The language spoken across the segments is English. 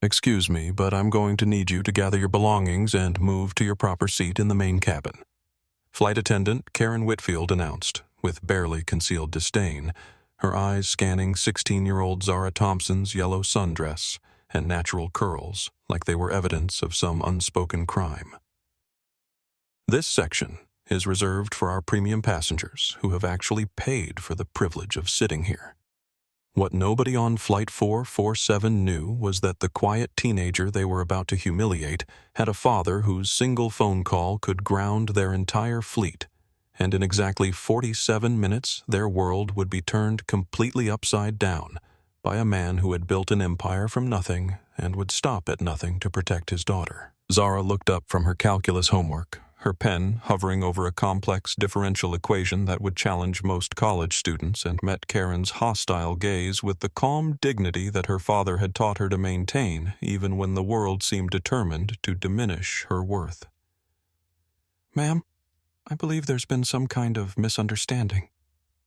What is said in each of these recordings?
Excuse me, but I'm going to need you to gather your belongings and move to your proper seat in the main cabin. Flight attendant Karen Whitfield announced, with barely concealed disdain, her eyes scanning 16-year-old Zara Thompson's yellow sundress and natural curls like they were evidence of some unspoken crime. This section is reserved for our premium passengers who have actually paid for the privilege of sitting here. What nobody on Flight 447 knew was that the quiet teenager they were about to humiliate had a father whose single phone call could ground their entire fleet, and in exactly 47 minutes their world would be turned completely upside down by a man who had built an empire from nothing and would stop at nothing to protect his daughter. Zara looked up from her calculus homework, her pen hovering over a complex differential equation that would challenge most college students, and met Karen's hostile gaze with the calm dignity that her father had taught her to maintain even when the world seemed determined to diminish her worth. "Ma'am, I believe there's been some kind of misunderstanding,"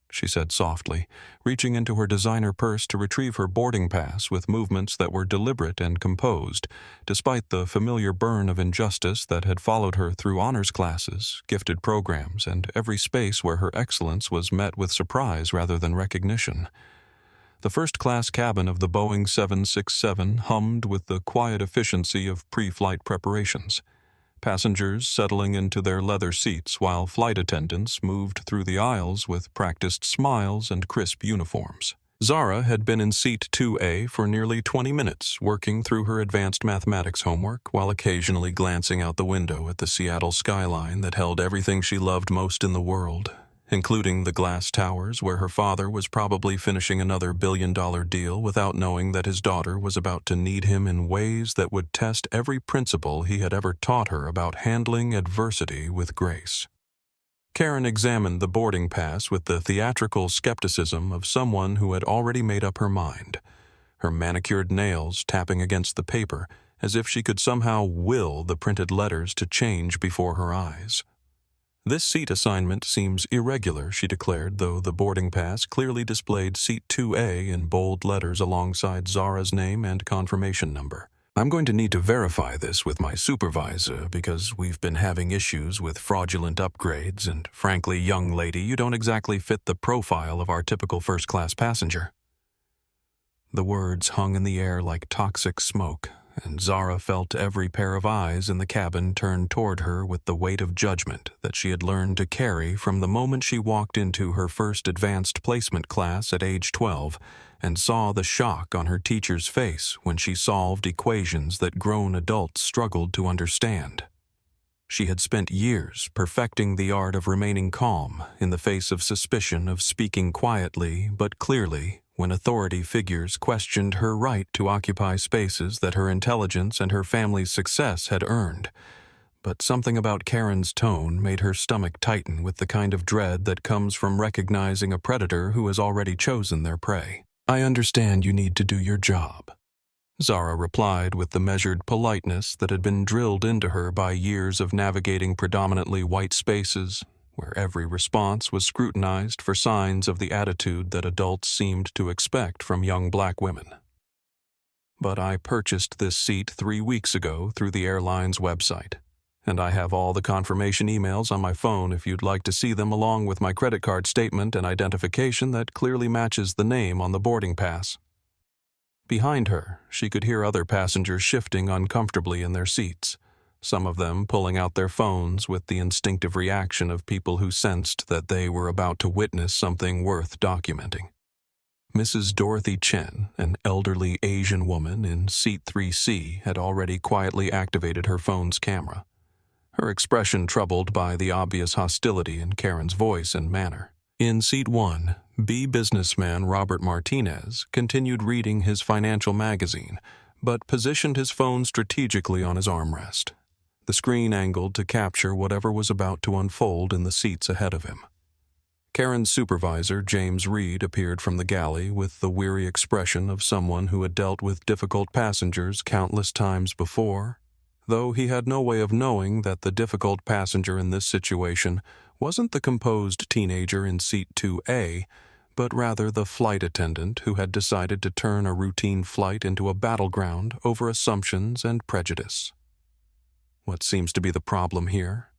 she said softly, reaching into her designer purse to retrieve her boarding pass with movements that were deliberate and composed, despite the familiar burn of injustice that had followed her through honors classes, gifted programs, and every space where her excellence was met with surprise rather than recognition. The first-class cabin of the Boeing 767 hummed with the quiet efficiency of pre-flight preparations, passengers settling into their leather seats while flight attendants moved through the aisles with practiced smiles and crisp uniforms. Zara had been in seat 2A for nearly 20 minutes, working through her advanced mathematics homework while occasionally glancing out the window at the Seattle skyline that held everything she loved most in the world, including the glass towers where her father was probably finishing another billion-dollar deal without knowing that his daughter was about to need him in ways that would test every principle he had ever taught her about handling adversity with grace. Karen examined the boarding pass with the theatrical skepticism of someone who had already made up her mind, her manicured nails tapping against the paper as if she could somehow will the printed letters to change before her eyes. "This seat assignment seems irregular," she declared, though the boarding pass clearly displayed Seat 2A in bold letters alongside Zara's name and confirmation number. "I'm going to need to verify this with my supervisor because we've been having issues with fraudulent upgrades, and frankly, young lady, you don't exactly fit the profile of our typical first-class passenger." The words hung in the air like toxic smoke, and Zara felt every pair of eyes in the cabin turn toward her with the weight of judgment that she had learned to carry from the moment she walked into her first advanced placement class at age 12 and saw the shock on her teacher's face when she solved equations that grown adults struggled to understand. She had spent years perfecting the art of remaining calm in the face of suspicion of speaking quietly but clearly when authority figures questioned her right to occupy spaces that her intelligence and her family's success had earned. But something about Karen's tone made her stomach tighten with the kind of dread that comes from recognizing a predator who has already chosen their prey. "I understand you need to do your job," Zara replied with the measured politeness that had been drilled into her by years of navigating predominantly white spaces, where every response was scrutinized for signs of the attitude that adults seemed to expect from young black women. "But I purchased this seat 3 weeks ago through the airline's website, and I have all the confirmation emails on my phone if you'd like to see them, along with my credit card statement and identification that clearly matches the name on the boarding pass." Behind her, she could hear other passengers shifting uncomfortably in their seats, some of them pulling out their phones with the instinctive reaction of people who sensed that they were about to witness something worth documenting. Mrs. Dorothy Chen, an elderly Asian woman in Seat 3C, had already quietly activated her phone's camera, her expression troubled by the obvious hostility in Karen's voice and manner. In Seat 1, B businessman Robert Martinez continued reading his financial magazine, but positioned his phone strategically on his armrest, the screen angled to capture whatever was about to unfold in the seats ahead of him. Karen's supervisor, James Reed, appeared from the galley with the weary expression of someone who had dealt with difficult passengers countless times before, though he had no way of knowing that the difficult passenger in this situation wasn't the composed teenager in Seat 2A, but rather the flight attendant who had decided to turn a routine flight into a battleground over assumptions and prejudice. What seems to be the problem here?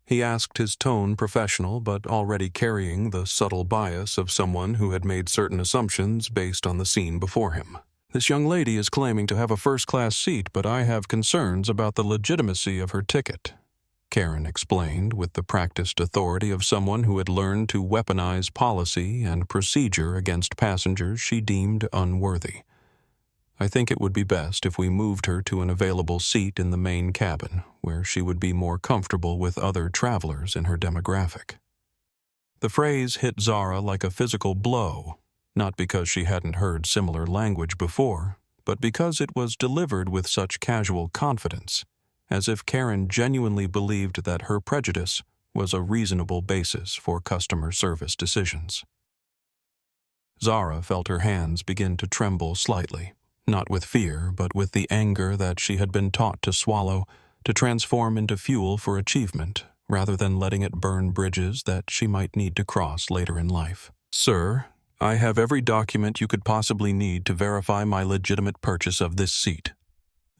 He asked, his tone professional but already carrying the subtle bias of someone who had made certain assumptions based on the scene before him. This young lady is claiming to have a first-class seat, but I have concerns about the legitimacy of her ticket, Karen explained with the practiced authority of someone who had learned to weaponize policy and procedure against passengers she deemed unworthy. I think it would be best if we moved her to an available seat in the main cabin, where she would be more comfortable with other travelers in her demographic. The phrase hit Zara like a physical blow, not because she hadn't heard similar language before, but because it was delivered with such casual confidence, as if Karen genuinely believed that her prejudice was a reasonable basis for customer service decisions. Zara felt her hands begin to tremble slightly, not with fear, but with the anger that she had been taught to swallow, to transform into fuel for achievement, rather than letting it burn bridges that she might need to cross later in life. "Sir, I have every document you could possibly need to verify my legitimate purchase of this seat,"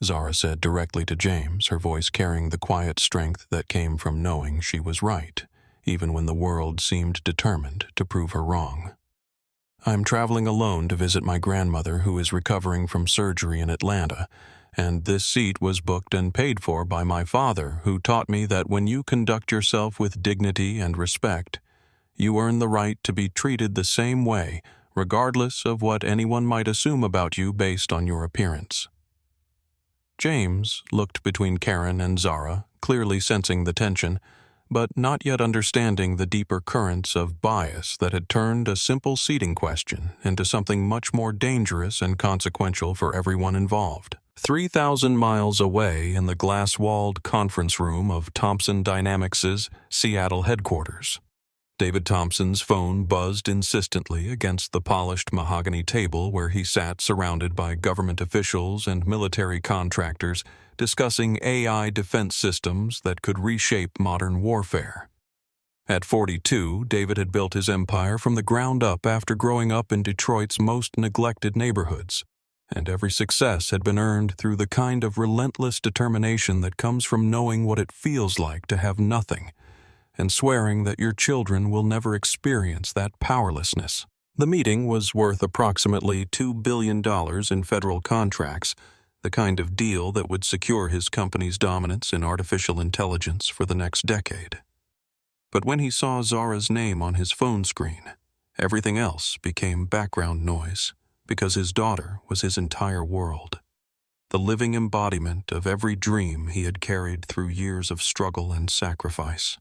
Zara said directly to James, her voice carrying the quiet strength that came from knowing she was right, even when the world seemed determined to prove her wrong. "I'm traveling alone to visit my grandmother who is recovering from surgery in Atlanta, and this seat was booked and paid for by my father, who taught me that when you conduct yourself with dignity and respect, you earn the right to be treated the same way, regardless of what anyone might assume about you based on your appearance." James looked between Karen and Zara, clearly sensing the tension, but not yet understanding the deeper currents of bias that had turned a simple seating question into something much more dangerous and consequential for everyone involved. 3,000 miles away in the glass-walled conference room of Thompson Dynamics' Seattle headquarters, David Thompson's phone buzzed insistently against the polished mahogany table where he sat surrounded by government officials and military contractors discussing AI defense systems that could reshape modern warfare. At 42, David had built his empire from the ground up after growing up in Detroit's most neglected neighborhoods, and every success had been earned through the kind of relentless determination that comes from knowing what it feels like to have nothing, and swearing that your children will never experience that powerlessness. The meeting was worth approximately $2 billion in federal contracts, the kind of deal that would secure his company's dominance in artificial intelligence for the next decade. But when he saw Zara's name on his phone screen, everything else became background noise, because his daughter was his entire world, the living embodiment of every dream he had carried through years of struggle and sacrifice.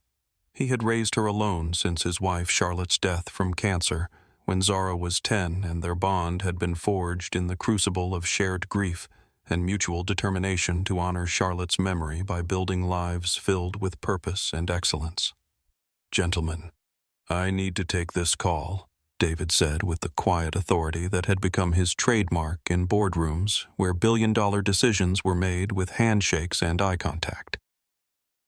He had raised her alone since his wife Charlotte's death from cancer, when Zara was 10 and their bond had been forged in the crucible of shared grief and mutual determination to honor Charlotte's memory by building lives filled with purpose and excellence. "Gentlemen, I need to take this call," David said with the quiet authority that had become his trademark in boardrooms where billion-dollar decisions were made with handshakes and eye contact.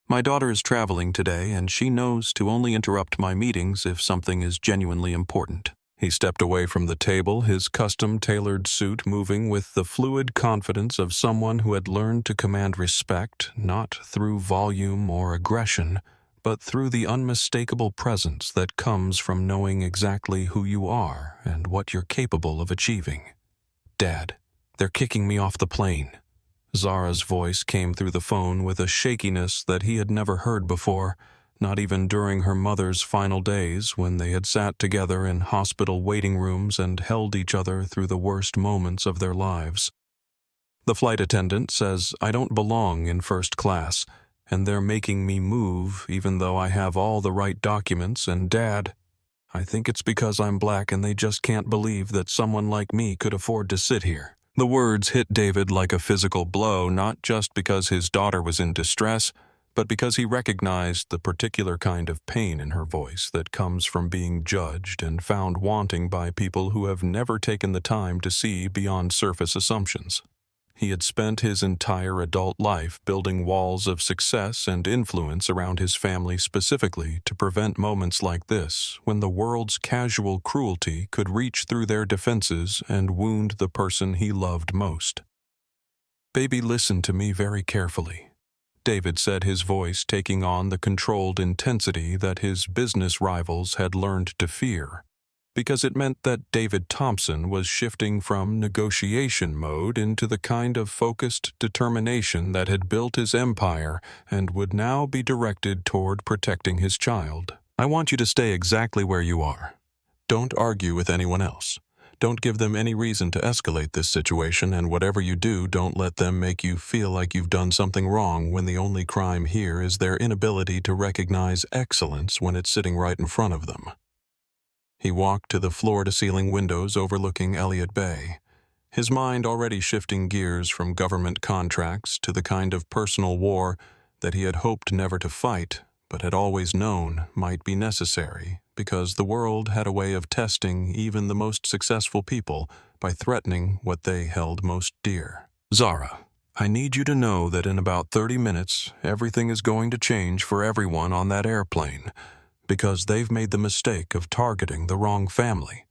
"My daughter is traveling today, and she knows to only interrupt my meetings if something is genuinely important." He stepped away from the table, his custom-tailored suit moving with the fluid confidence of someone who had learned to command respect not through volume or aggression, but through the unmistakable presence that comes from knowing exactly who you are and what you're capable of achieving. "Dad, they're kicking me off the plane." Zara's voice came through the phone with a shakiness that he had never heard before, not even during her mother's final days when they had sat together in hospital waiting rooms and held each other through the worst moments of their lives. "The flight attendant says I don't belong in first class, and they're making me move even though I have all the right documents, and Dad, I think it's because I'm black and they just can't believe that someone like me could afford to sit here." The words hit David like a physical blow, not just because his daughter was in distress, but because he recognized the particular kind of pain in her voice that comes from being judged and found wanting by people who have never taken the time to see beyond surface assumptions. He had spent his entire adult life building walls of success and influence around his family specifically to prevent moments like this, when the world's casual cruelty could reach through their defenses and wound the person he loved most. "Baby, listen to me very carefully," David said, his voice taking on the controlled intensity that his business rivals had learned to fear, because it meant that David Thompson was shifting from negotiation mode into the kind of focused determination that had built his empire and would now be directed toward protecting his child. "I want you to stay exactly where you are. Don't argue with anyone else. Don't give them any reason to escalate this situation, and whatever you do, don't let them make you feel like you've done something wrong when the only crime here is their inability to recognize excellence when it's sitting right in front of them." He walked to the floor-to-ceiling windows overlooking Elliott Bay, his mind already shifting gears from government contracts to the kind of personal war that he had hoped never to fight, but had always known might be necessary because the world had a way of testing even the most successful people by threatening what they held most dear. "Zara, I need you to know that in about 30 minutes, everything is going to change for everyone on that airplane, because they've made the mistake of targeting the wrong family.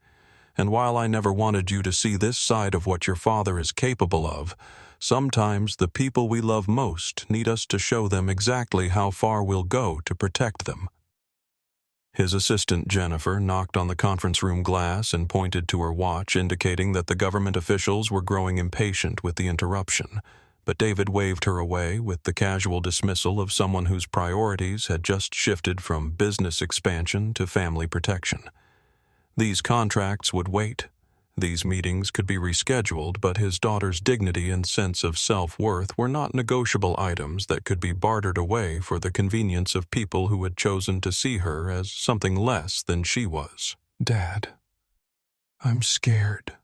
And while I never wanted you to see this side of what your father is capable of, sometimes the people we love most need us to show them exactly how far we'll go to protect them." His assistant, Jennifer, knocked on the conference room glass and pointed to her watch, indicating that the government officials were growing impatient with the interruption. But David waved her away with the casual dismissal of someone whose priorities had just shifted from business expansion to family protection. These contracts would wait. These meetings could be rescheduled, but his daughter's dignity and sense of self-worth were not negotiable items that could be bartered away for the convenience of people who had chosen to see her as something less than she was. "Dad, I'm scared,"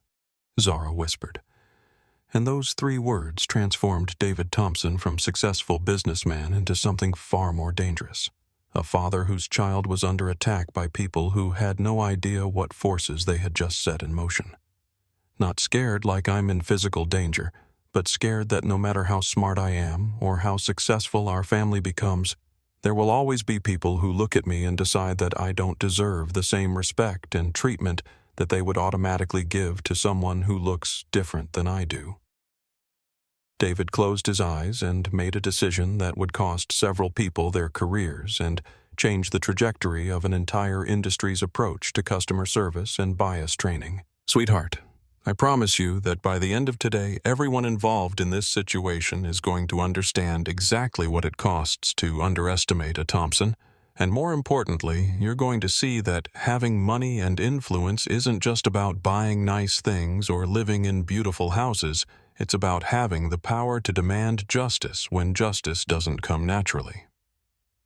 Zara whispered. And those 3 words transformed David Thompson from successful businessman into something far more dangerous. A father whose child was under attack by people who had no idea what forces they had just set in motion. Not scared like I'm in physical danger, but scared that no matter how smart I am or how successful our family becomes, there will always be people who look at me and decide that I don't deserve the same respect and treatment that they would automatically give to someone who looks different than I do. David closed his eyes and made a decision that would cost several people their careers and change the trajectory of an entire industry's approach to customer service and bias training. "Sweetheart, I promise you that by the end of today, everyone involved in this situation is going to understand exactly what it costs to underestimate a Thompson. And more importantly, you're going to see that having money and influence isn't just about buying nice things or living in beautiful houses. It's about having the power to demand justice when justice doesn't come naturally."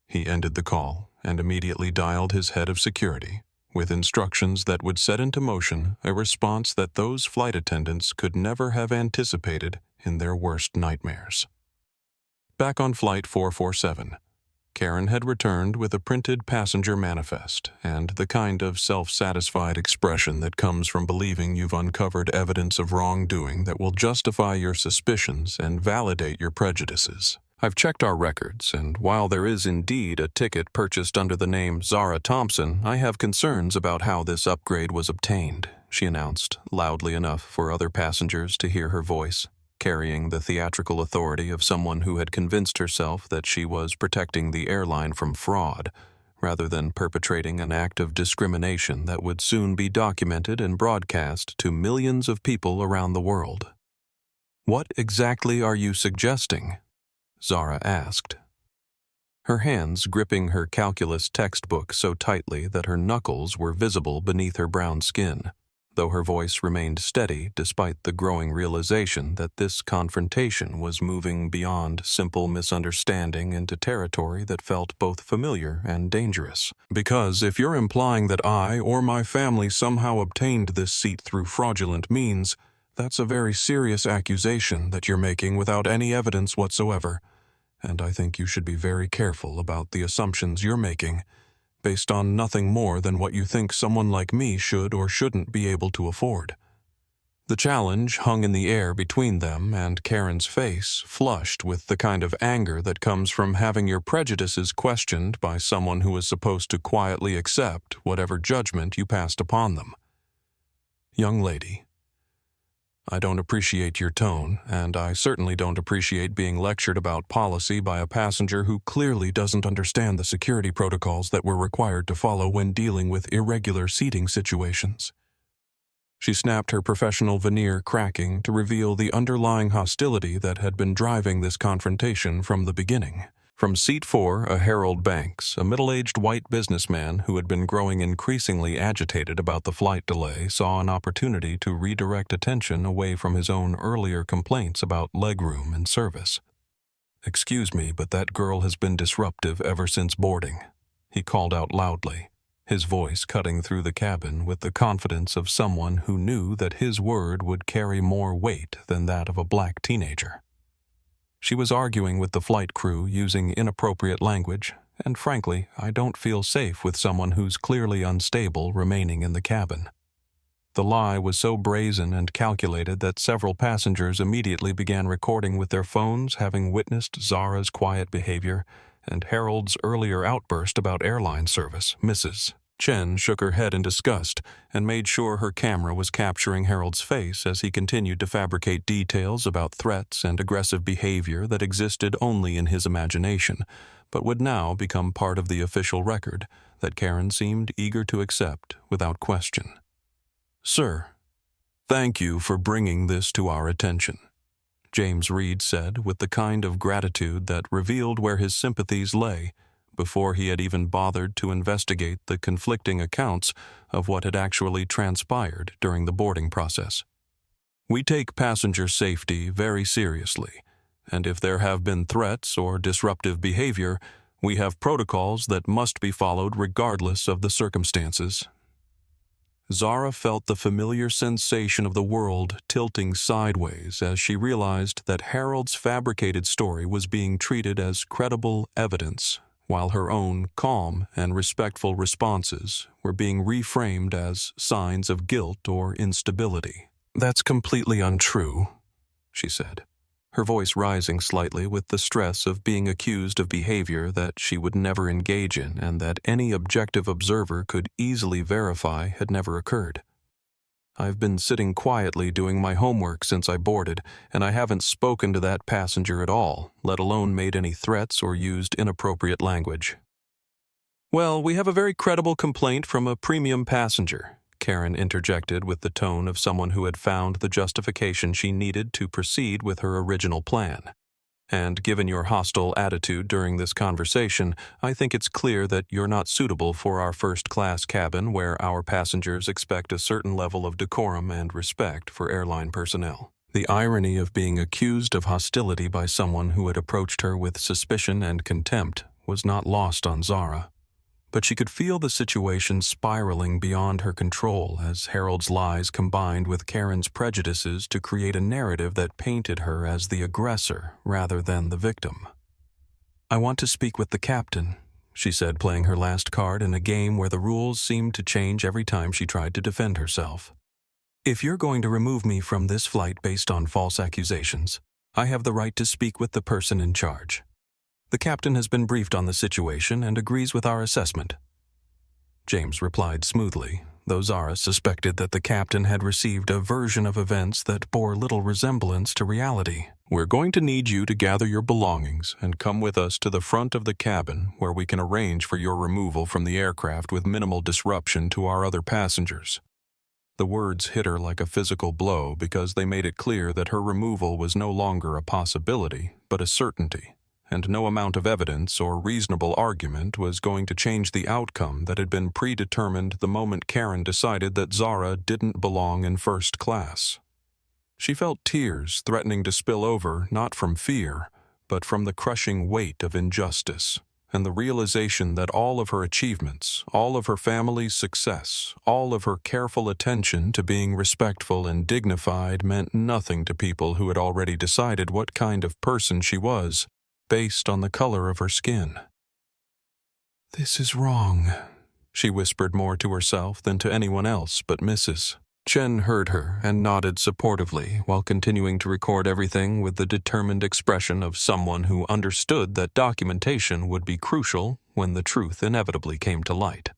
He ended the call and immediately dialed his head of security, with instructions that would set into motion a response that those flight attendants could never have anticipated in their worst nightmares. Back on Flight 447, Karen had returned with a printed passenger manifest and the kind of self-satisfied expression that comes from believing you've uncovered evidence of wrongdoing that will justify your suspicions and validate your prejudices. "I've checked our records, and while there is indeed a ticket purchased under the name Zara Thompson, I have concerns about how this upgrade was obtained," she announced, loudly enough for other passengers to hear her voice, carrying the theatrical authority of someone who had convinced herself that she was protecting the airline from fraud, rather than perpetrating an act of discrimination that would soon be documented and broadcast to millions of people around the world. "What exactly are you suggesting?" Zara asked, her hands gripping her calculus textbook so tightly that her knuckles were visible beneath her brown skin, though her voice remained steady despite the growing realization that this confrontation was moving beyond simple misunderstanding into territory that felt both familiar and dangerous. "Because if you're implying that I or my family somehow obtained this seat through fraudulent means, that's a very serious accusation that you're making without any evidence whatsoever, and I think you should be very careful about the assumptions you're making, based on nothing more than what you think someone like me should or shouldn't be able to afford." The challenge hung in the air between them, and Karen's face flushed with the kind of anger that comes from having your prejudices questioned by someone who is supposed to quietly accept whatever judgment you passed upon them. "Young lady, I don't appreciate your tone, and I certainly don't appreciate being lectured about policy by a passenger who clearly doesn't understand the security protocols that we're required to follow when dealing with irregular seating situations." She snapped her professional veneer cracking to reveal the underlying hostility that had been driving this confrontation from the beginning. From seat 4, a Harold Banks, a middle-aged white businessman who had been growing increasingly agitated about the flight delay, saw an opportunity to redirect attention away from his own earlier complaints about legroom and service. "Excuse me, but that girl has been disruptive ever since boarding," he called out loudly, his voice cutting through the cabin with the confidence of someone who knew that his word would carry more weight than that of a black teenager. She was arguing with the flight crew using inappropriate language, and frankly, I don't feel safe with someone who's clearly unstable remaining in the cabin. The lie was so brazen and calculated that several passengers immediately began recording with their phones, having witnessed Zara's quiet behavior and Harold's earlier outburst about airline service. Mrs. Chen shook her head in disgust and made sure her camera was capturing Harold's face as he continued to fabricate details about threats and aggressive behavior that existed only in his imagination, but would now become part of the official record that Karen seemed eager to accept without question. "Sir, thank you for bringing this to our attention," James Reed said with the kind of gratitude that revealed where his sympathies lay, before he had even bothered to investigate the conflicting accounts of what had actually transpired during the boarding process. "We take passenger safety very seriously, and if there have been threats or disruptive behavior, we have protocols that must be followed regardless of the circumstances." Zara felt the familiar sensation of the world tilting sideways as she realized that Harold's fabricated story was being treated as credible evidence, while her own calm and respectful responses were being reframed as signs of guilt or instability. "That's completely untrue," she said, her voice rising slightly with the stress of being accused of behavior that she would never engage in and that any objective observer could easily verify had never occurred. "I've been sitting quietly doing my homework since I boarded, and I haven't spoken to that passenger at all, let alone made any threats or used inappropriate language." "Well, we have a very credible complaint from a premium passenger," Karen interjected with the tone of someone who had found the justification she needed to proceed with her original plan. "And given your hostile attitude during this conversation, I think it's clear that you're not suitable for our first-class cabin where our passengers expect a certain level of decorum and respect for airline personnel." The irony of being accused of hostility by someone who had approached her with suspicion and contempt was not lost on Zara. But she could feel the situation spiraling beyond her control as Harold's lies combined with Karen's prejudices to create a narrative that painted her as the aggressor rather than the victim. "I want to speak with the captain," she said, playing her last card in a game where the rules seemed to change every time she tried to defend herself. "If you're going to remove me from this flight based on false accusations, I have the right to speak with the person in charge. The captain has been briefed on the situation and agrees with our assessment." James replied smoothly, though Zara suspected that the captain had received a version of events that bore little resemblance to reality. "We're going to need you to gather your belongings and come with us to the front of the cabin where we can arrange for your removal from the aircraft with minimal disruption to our other passengers." The words hit her like a physical blow because they made it clear that her removal was no longer a possibility, but a certainty, and no amount of evidence or reasonable argument was going to change the outcome that had been predetermined the moment Karen decided that Zara didn't belong in first class. She felt tears threatening to spill over not from fear, but from the crushing weight of injustice, and the realization that all of her achievements, all of her family's success, all of her careful attention to being respectful and dignified meant nothing to people who had already decided what kind of person she was, based on the color of her skin. "This is wrong," she whispered more to herself than to anyone else but Mrs. Chen heard her and nodded supportively while continuing to record everything with the determined expression of someone who understood that documentation would be crucial when the truth inevitably came to light.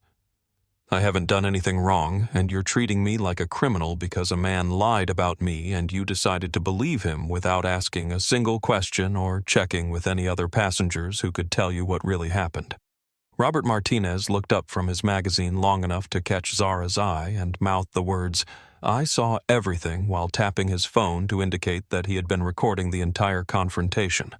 "I haven't done anything wrong, and you're treating me like a criminal because a man lied about me and you decided to believe him without asking a single question or checking with any other passengers who could tell you what really happened." Robert Martinez looked up from his magazine long enough to catch Zara's eye and mouthed the words, "I saw everything," while tapping his phone to indicate that he had been recording the entire confrontation.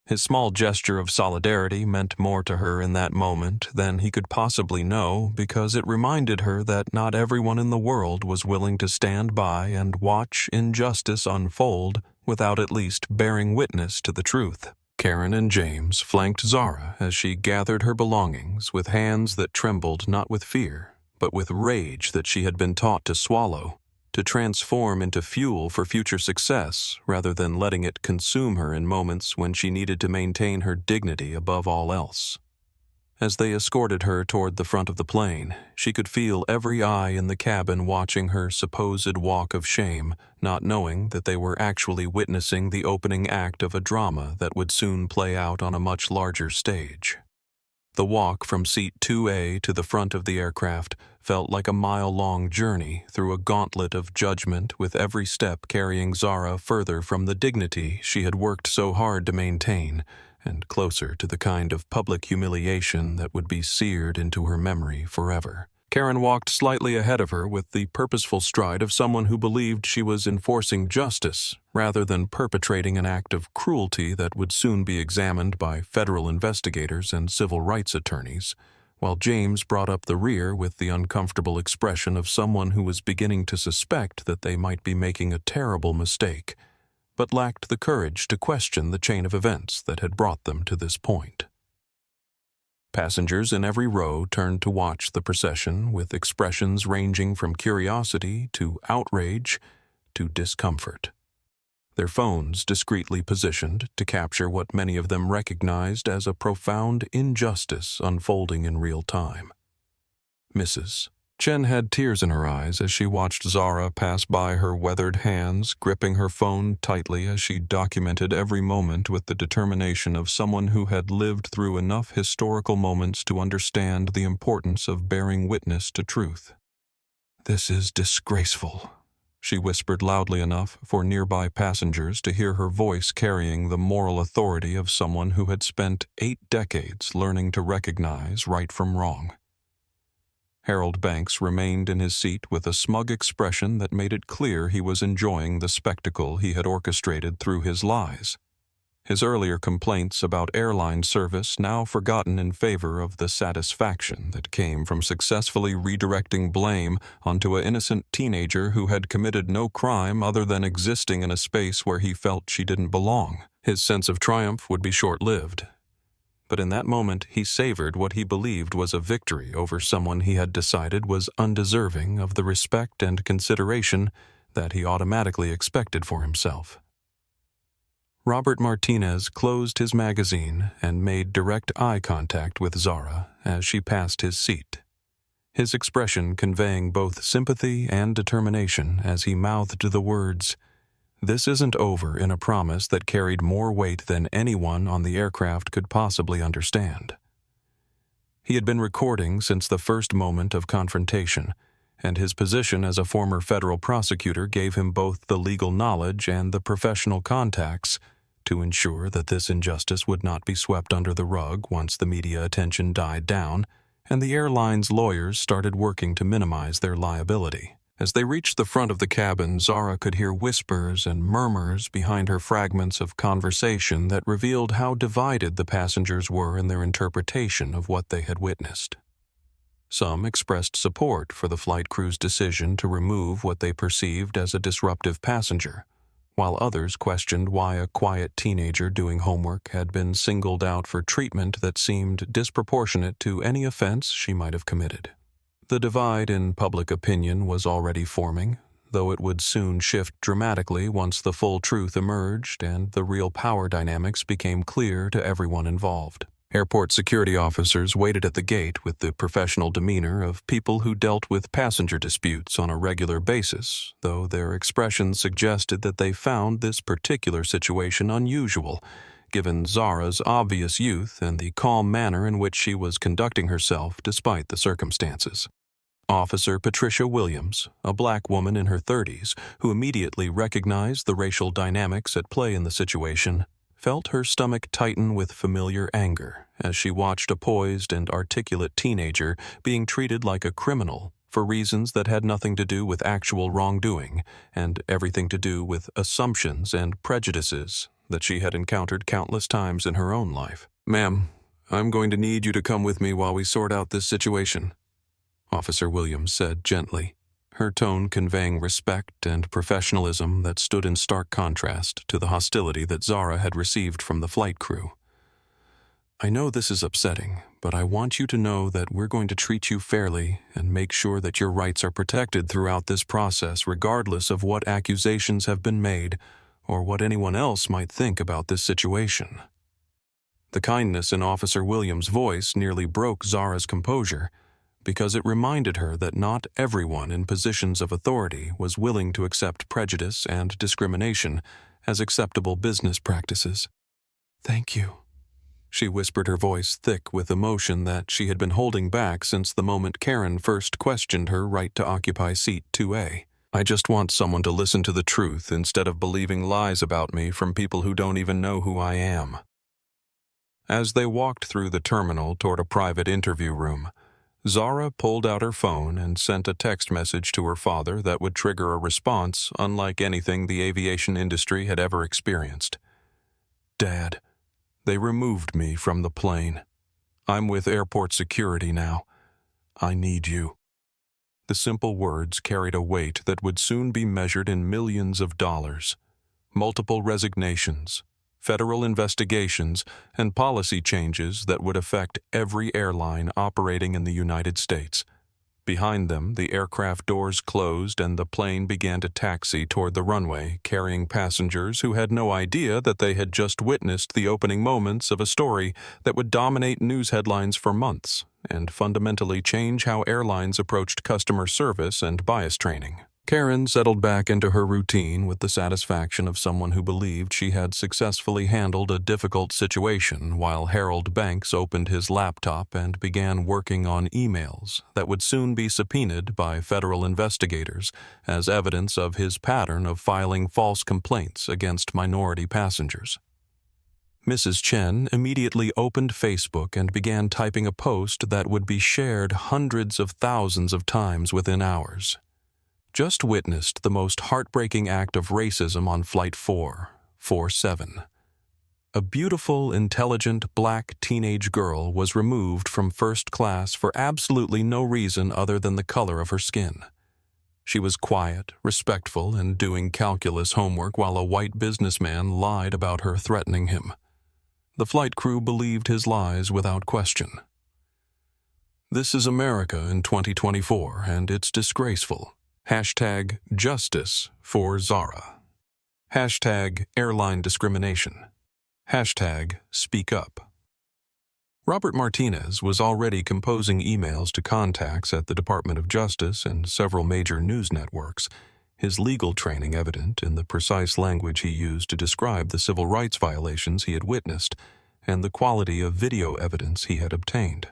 His small gesture of solidarity meant more to her in that moment than he could possibly know, because it reminded her that not everyone in the world was willing to stand by and watch injustice unfold without at least bearing witness to the truth. Karen and James flanked Zara as she gathered her belongings with hands that trembled not with fear, but with rage that she had been taught to swallow, to transform into fuel for future success rather than letting it consume her in moments when she needed to maintain her dignity above all else. As they escorted her toward the front of the plane, she could feel every eye in the cabin watching her supposed walk of shame, not knowing that they were actually witnessing the opening act of a drama that would soon play out on a much larger stage. The walk from seat 2A to the front of the aircraft felt like a mile-long journey through a gauntlet of judgment, with every step carrying Zara further from the dignity she had worked so hard to maintain, and closer to the kind of public humiliation that would be seared into her memory forever. Karen walked slightly ahead of her with the purposeful stride of someone who believed she was enforcing justice rather than perpetrating an act of cruelty that would soon be examined by federal investigators and civil rights attorneys, while James brought up the rear with the uncomfortable expression of someone who was beginning to suspect that they might be making a terrible mistake, but lacked the courage to question the chain of events that had brought them to this point. Passengers in every row turned to watch the procession with expressions ranging from curiosity to outrage to discomfort, their phones discreetly positioned to capture what many of them recognized as a profound injustice unfolding in real time. Mrs. Chen had tears in her eyes as she watched Zara pass by, her weathered hands gripping her phone tightly as she documented every moment with the determination of someone who had lived through enough historical moments to understand the importance of bearing witness to truth. "This is disgraceful," she whispered loudly enough for nearby passengers to hear her voice carrying the moral authority of someone who had spent 8 decades learning to recognize right from wrong. Harold Banks remained in his seat with a smug expression that made it clear he was enjoying the spectacle he had orchestrated through his lies. His earlier complaints about airline service now forgotten in favor of the satisfaction that came from successfully redirecting blame onto an innocent teenager who had committed no crime other than existing in a space where he felt she didn't belong. His sense of triumph would be short-lived, but in that moment he savored what he believed was a victory over someone he had decided was undeserving of the respect and consideration that he automatically expected for himself. Robert Martinez closed his magazine and made direct eye contact with Zara as she passed his seat, his expression conveying both sympathy and determination as he mouthed the words, "This isn't over," in a promise that carried more weight than anyone on the aircraft could possibly understand. He had been recording since the first moment of confrontation, and his position as a former federal prosecutor gave him both the legal knowledge and the professional contacts to ensure that this injustice would not be swept under the rug once the media attention died down and the airline's lawyers started working to minimize their liability. As they reached the front of the cabin, Zara could hear whispers and murmurs behind her fragments of conversation that revealed how divided the passengers were in their interpretation of what they had witnessed. Some expressed support for the flight crew's decision to remove what they perceived as a disruptive passenger, while others questioned why a quiet teenager doing homework had been singled out for treatment that seemed disproportionate to any offense she might have committed. The divide in public opinion was already forming, though it would soon shift dramatically once the full truth emerged and the real power dynamics became clear to everyone involved. Airport security officers waited at the gate with the professional demeanor of people who dealt with passenger disputes on a regular basis, though their expressions suggested that they found this particular situation unusual, given Zara's obvious youth and the calm manner in which she was conducting herself despite the circumstances. Officer Patricia Williams, a black woman in her 30s who immediately recognized the racial dynamics at play in the situation, felt her stomach tighten with familiar anger as she watched a poised and articulate teenager being treated like a criminal for reasons that had nothing to do with actual wrongdoing and everything to do with assumptions and prejudices that she had encountered countless times in her own life. "Ma'am, I'm going to need you to come with me while we sort out this situation," Officer Williams said gently, her tone conveying respect and professionalism that stood in stark contrast to the hostility that Zara had received from the flight crew. "I know this is upsetting, but I want you to know that we're going to treat you fairly and make sure that your rights are protected throughout this process regardless of what accusations have been made or what anyone else might think about this situation." The kindness in Officer Williams' voice nearly broke Zara's composure, because it reminded her that not everyone in positions of authority was willing to accept prejudice and discrimination as acceptable business practices. "Thank you," she whispered, her voice thick with emotion that she had been holding back since the moment Karen first questioned her right to occupy seat 2A. "I just want someone to listen to the truth instead of believing lies about me from people who don't even know who I am." As they walked through the terminal toward a private interview room, Zara pulled out her phone and sent a text message to her father that would trigger a response unlike anything the aviation industry had ever experienced. "Dad, they removed me from the plane. I'm with airport security now. I need you." The simple words carried a weight that would soon be measured in millions of dollars. Multiple resignations, federal investigations, and policy changes that would affect every airline operating in the United States. Behind them, the aircraft doors closed and the plane began to taxi toward the runway, carrying passengers who had no idea that they had just witnessed the opening moments of a story that would dominate news headlines for months and fundamentally change how airlines approached customer service and bias training. Karen settled back into her routine with the satisfaction of someone who believed she had successfully handled a difficult situation while Harold Banks opened his laptop and began working on emails that would soon be subpoenaed by federal investigators as evidence of his pattern of filing false complaints against minority passengers. Mrs. Chen immediately opened Facebook and began typing a post that would be shared hundreds of thousands of times within hours. "Just witnessed the most heartbreaking act of racism on Flight 447. A beautiful, intelligent, black teenage girl was removed from first class for absolutely no reason other than the color of her skin. She was quiet, respectful, and doing calculus homework while a white businessman lied about her threatening him. The flight crew believed his lies without question. This is America in 2024, and it's disgraceful. Hashtag justice for Zara. Hashtag airline discrimination. Hashtag speak up." Robert Martinez was already composing emails to contacts at the Department of Justice and several major news networks, his legal training evident in the precise language he used to describe the civil rights violations he had witnessed and the quality of video evidence he had obtained.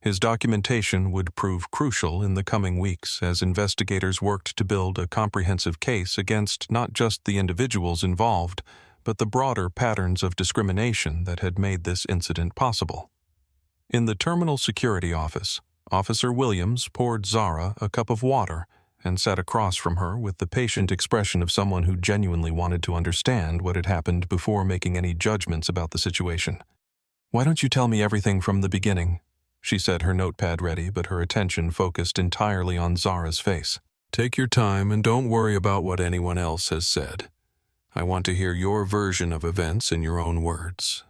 His documentation would prove crucial in the coming weeks as investigators worked to build a comprehensive case against not just the individuals involved, but the broader patterns of discrimination that had made this incident possible. In the terminal security office, Officer Williams poured Zara a cup of water and sat across from her with the patient expression of someone who genuinely wanted to understand what had happened before making any judgments about the situation. "Why don't you tell me everything from the beginning?" she said, her notepad ready, but her attention focused entirely on Zara's face. "Take your time and don't worry about what anyone else has said. I want to hear your version of events in your own words."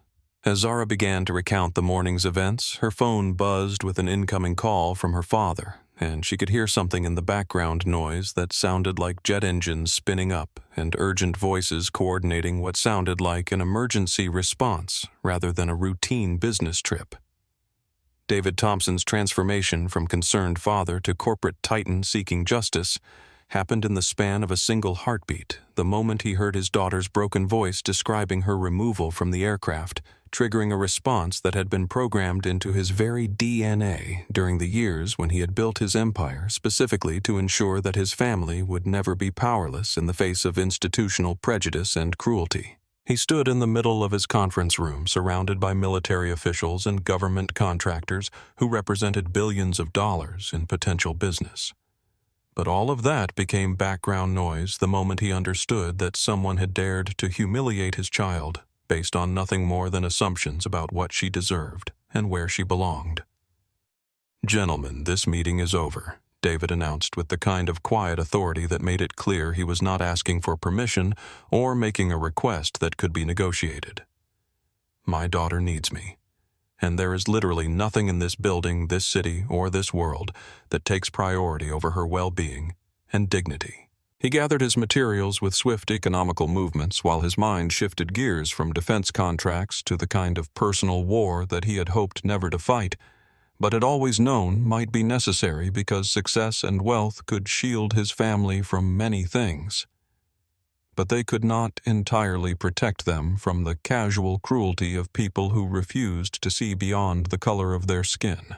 As Zara began to recount the morning's events, her phone buzzed with an incoming call from her father, and she could hear something in the background noise that sounded like jet engines spinning up and urgent voices coordinating what sounded like an emergency response rather than a routine business trip. David Thompson's transformation from concerned father to corporate titan seeking justice happened in the span of a single heartbeat, the moment he heard his daughter's broken voice describing her removal from the aircraft, triggering a response that had been programmed into his very DNA during the years when he had built his empire specifically to ensure that his family would never be powerless in the face of institutional prejudice and cruelty. He stood in the middle of his conference room, surrounded by military officials and government contractors who represented billions of dollars in potential business. But all of that became background noise the moment he understood that someone had dared to humiliate his child based on nothing more than assumptions about what she deserved and where she belonged. "Gentlemen, this meeting is over," David announced with the kind of quiet authority that made it clear he was not asking for permission or making a request that could be negotiated. "My daughter needs me, and there is literally nothing in this building, this city, or this world that takes priority over her well-being and dignity." He gathered his materials with swift economical movements while his mind shifted gears from defense contracts to the kind of personal war that he had hoped never to fight, but had always known might be necessary because success and wealth could shield his family from many things. But they could not entirely protect them from the casual cruelty of people who refused to see beyond the color of their skin.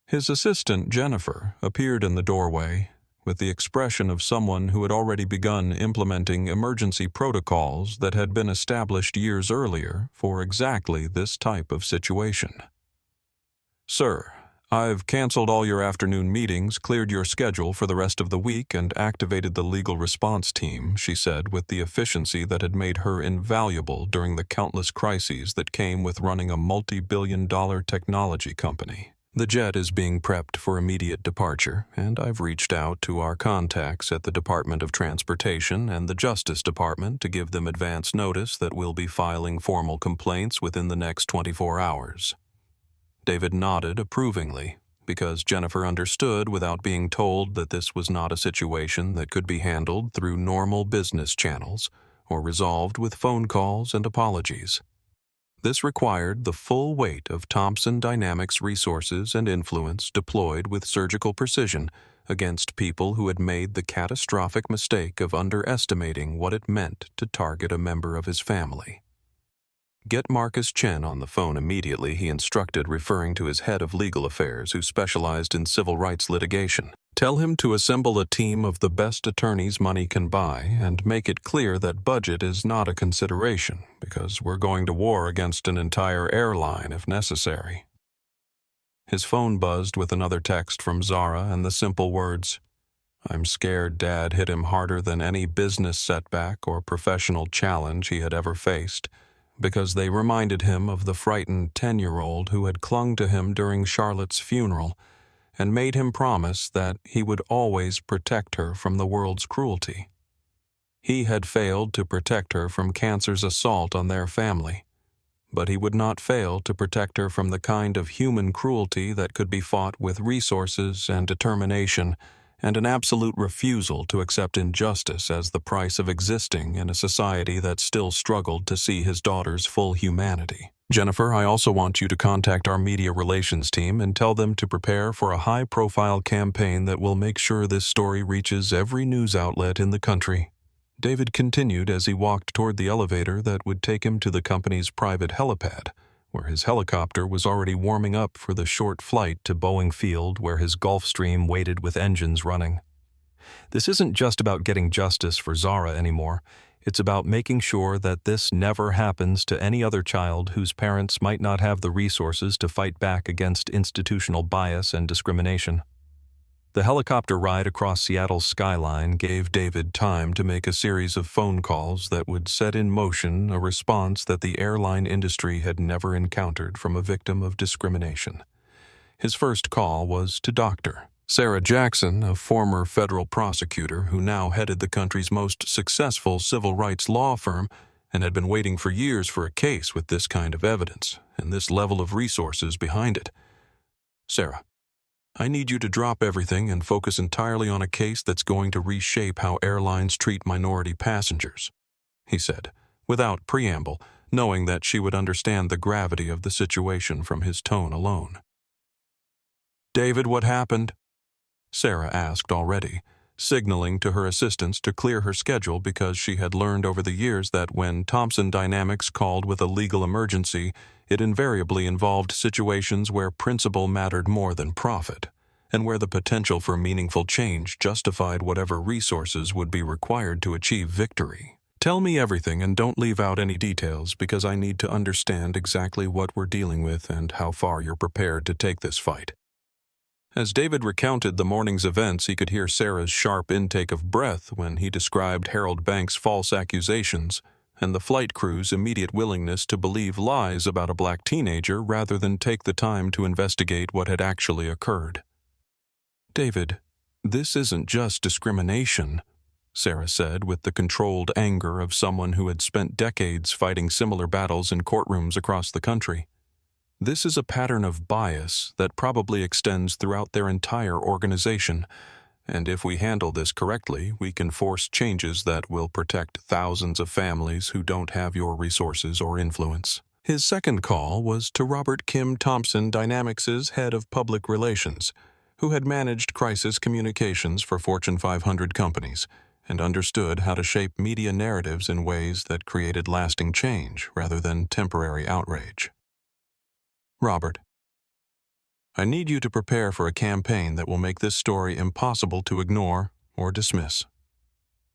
His assistant, Jennifer, appeared in the doorway with the expression of someone who had already begun implementing emergency protocols that had been established years earlier for exactly this type of situation. "Sir, I've canceled all your afternoon meetings, cleared your schedule for the rest of the week, and activated the legal response team," she said with the efficiency that had made her invaluable during the countless crises that came with running a multi-billion-dollar technology company. "The jet is being prepped for immediate departure, and I've reached out to our contacts at the Department of Transportation and the Justice Department to give them advance notice that we'll be filing formal complaints within the next 24 hours. David nodded approvingly, because Jennifer understood without being told that this was not a situation that could be handled through normal business channels or resolved with phone calls and apologies. This required the full weight of Thompson Dynamics resources and influence deployed with surgical precision against people who had made the catastrophic mistake of underestimating what it meant to target a member of his family. "Get Marcus Chen on the phone immediately," he instructed, referring to his head of legal affairs who specialized in civil rights litigation. "Tell him to assemble a team of the best attorneys money can buy and make it clear that budget is not a consideration because we're going to war against an entire airline if necessary." His phone buzzed with another text from Zara and the simple words, "I'm scared Dad hit him harder than any business setback or professional challenge he had ever faced," because they reminded him of the frightened 10-year-old who had clung to him during Charlotte's funeral and made him promise that he would always protect her from the world's cruelty. He had failed to protect her from cancer's assault on their family, but he would not fail to protect her from the kind of human cruelty that could be fought with resources and determination and an absolute refusal to accept injustice as the price of existing in a society that still struggled to see his daughter's full humanity. "Jennifer, I also want you to contact our media relations team and tell them to prepare for a high-profile campaign that will make sure this story reaches every news outlet in the country," David continued as he walked toward the elevator that would take him to the company's private helipad, where his helicopter was already warming up for the short flight to Boeing Field where his Gulfstream waited with engines running. This isn't just about getting justice for Zara anymore. It's about making sure that this never happens to any other child whose parents might not have the resources to fight back against institutional bias and discrimination. The helicopter ride across Seattle's skyline gave David time to make a series of phone calls that would set in motion a response that the airline industry had never encountered from a victim of discrimination. His first call was to Dr. Sarah Jackson, a former federal prosecutor who now headed the country's most successful civil rights law firm and had been waiting for years for a case with this kind of evidence and this level of resources behind it. "Sarah, I need you to drop everything and focus entirely on a case that's going to reshape how airlines treat minority passengers," he said, without preamble, knowing that she would understand the gravity of the situation from his tone alone. "David, what happened?" Sarah asked already, signaling to her assistants to clear her schedule because she had learned over the years that when Thompson Dynamics called with a legal emergency, it invariably involved situations where principle mattered more than profit, and where the potential for meaningful change justified whatever resources would be required to achieve victory. "Tell me everything and don't leave out any details because I need to understand exactly what we're dealing with and how far you're prepared to take this fight." As David recounted the morning's events, he could hear Sarah's sharp intake of breath when he described Harold Banks' false accusations and the flight crew's immediate willingness to believe lies about a black teenager rather than take the time to investigate what had actually occurred. "David, this isn't just discrimination," Sarah said with the controlled anger of someone who had spent decades fighting similar battles in courtrooms across the country. "This is a pattern of bias that probably extends throughout their entire organization, and if we handle this correctly, we can force changes that will protect thousands of families who don't have your resources or influence." His second call was to Robert Kim Thompson, Dynamics' head of public relations, who had managed crisis communications for Fortune 500 companies and understood how to shape media narratives in ways that created lasting change rather than temporary outrage. "Robert, I need you to prepare for a campaign that will make this story impossible to ignore or dismiss,"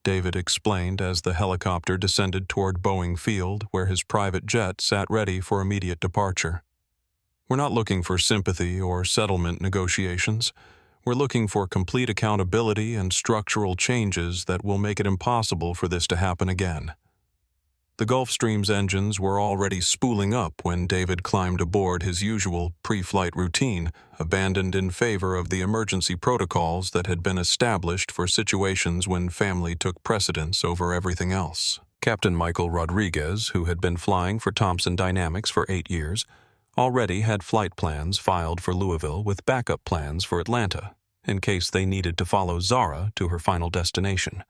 David explained as the helicopter descended toward Boeing Field, where his private jet sat ready for immediate departure. "We're not looking for sympathy or settlement negotiations. We're looking for complete accountability and structural changes that will make it impossible for this to happen again." The Gulfstream's engines were already spooling up when David climbed aboard his usual pre-flight routine, abandoned in favor of the emergency protocols that had been established for situations when family took precedence over everything else. Captain Michael Rodriguez, who had been flying for Thompson Dynamics for 8 years, already had flight plans filed for Louisville with backup plans for Atlanta, in case they needed to follow Zara to her final destination.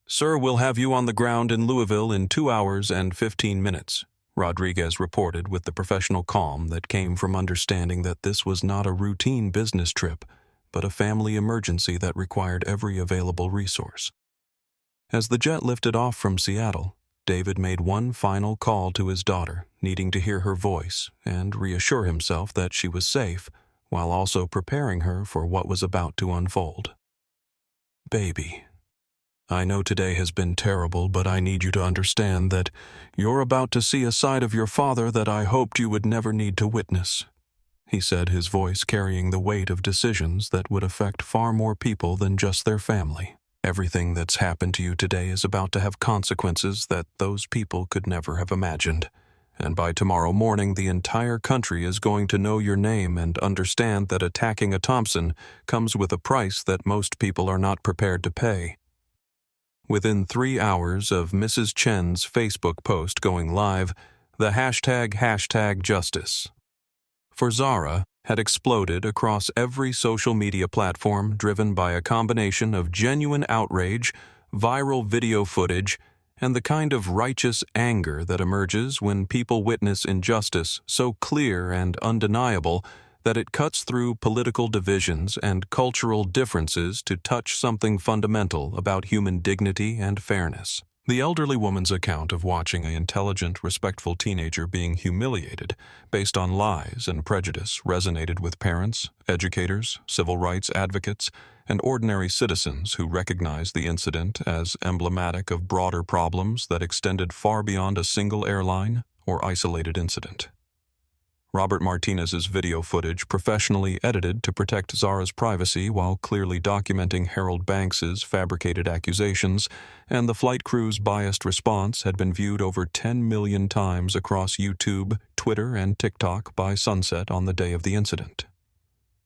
"Sir, we'll have you on the ground in Louisville in 2 hours and 15 minutes, Rodriguez reported with the professional calm that came from understanding that this was not a routine business trip, but a family emergency that required every available resource. As the jet lifted off from Seattle, David made one final call to his daughter, needing to hear her voice and reassure himself that she was safe, while also preparing her for what was about to unfold. "Baby, I know today has been terrible, but I need you to understand that you're about to see a side of your father that I hoped you would never need to witness," he said, his voice carrying the weight of decisions that would affect far more people than just their family. "Everything that's happened to you today is about to have consequences that those people could never have imagined. And by tomorrow morning, the entire country is going to know your name and understand that attacking a Thompson comes with a price that most people are not prepared to pay." Within 3 hours of Mrs. Chen's Facebook post going live, the hashtag #justice for Zara had exploded across every social media platform, driven by a combination of genuine outrage, viral video footage, and the kind of righteous anger that emerges when people witness injustice so clear and undeniable that it cuts through political divisions and cultural differences to touch something fundamental about human dignity and fairness. The elderly woman's account of watching an intelligent, respectful teenager being humiliated based on lies and prejudice resonated with parents, educators, civil rights advocates, and ordinary citizens who recognized the incident as emblematic of broader problems that extended far beyond a single airline or isolated incident. Robert Martinez's video footage, professionally edited to protect Zara's privacy while clearly documenting Harold Banks's fabricated accusations, and the flight crew's biased response had been viewed over 10 million times across YouTube, Twitter, and TikTok by sunset on the day of the incident.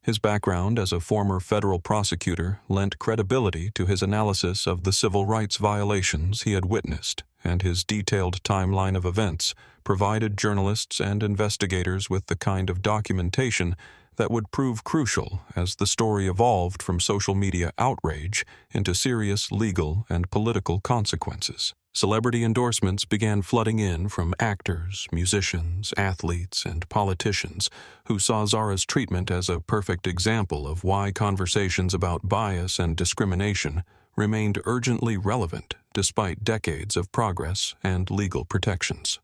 His background as a former federal prosecutor lent credibility to his analysis of the civil rights violations he had witnessed, and his detailed timeline of events provided journalists and investigators with the kind of documentation that would prove crucial as the story evolved from social media outrage into serious legal and political consequences. Celebrity endorsements began flooding in from actors, musicians, athletes, and politicians who saw Zara's treatment as a perfect example of why conversations about bias and discrimination remained urgently relevant despite decades of progress and legal protections.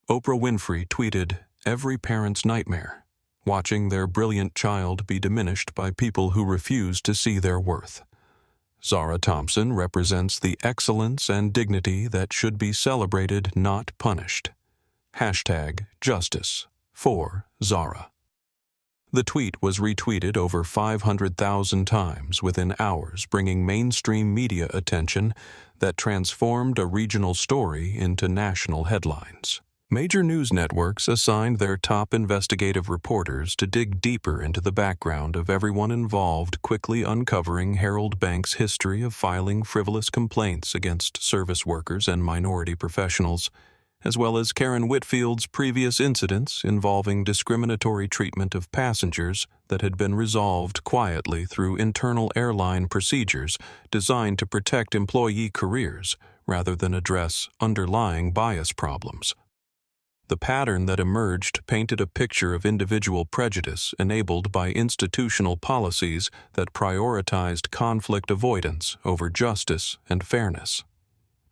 Oprah Winfrey tweeted, "Every parent's nightmare, watching their brilliant child be diminished by people who refuse to see their worth. Zara Thompson represents the excellence and dignity that should be celebrated, not punished. #Justice for Zara." The tweet was retweeted over 500,000 times within hours, bringing mainstream media attention that transformed a regional story into national headlines. Major news networks assigned their top investigative reporters to dig deeper into the background of everyone involved, quickly uncovering Harold Banks' history of filing frivolous complaints against service workers and minority professionals, as well as Karen Whitfield's previous incidents involving discriminatory treatment of passengers that had been resolved quietly through internal airline procedures designed to protect employee careers rather than address underlying bias problems. The pattern that emerged painted a picture of individual prejudice enabled by institutional policies that prioritized conflict avoidance over justice and fairness.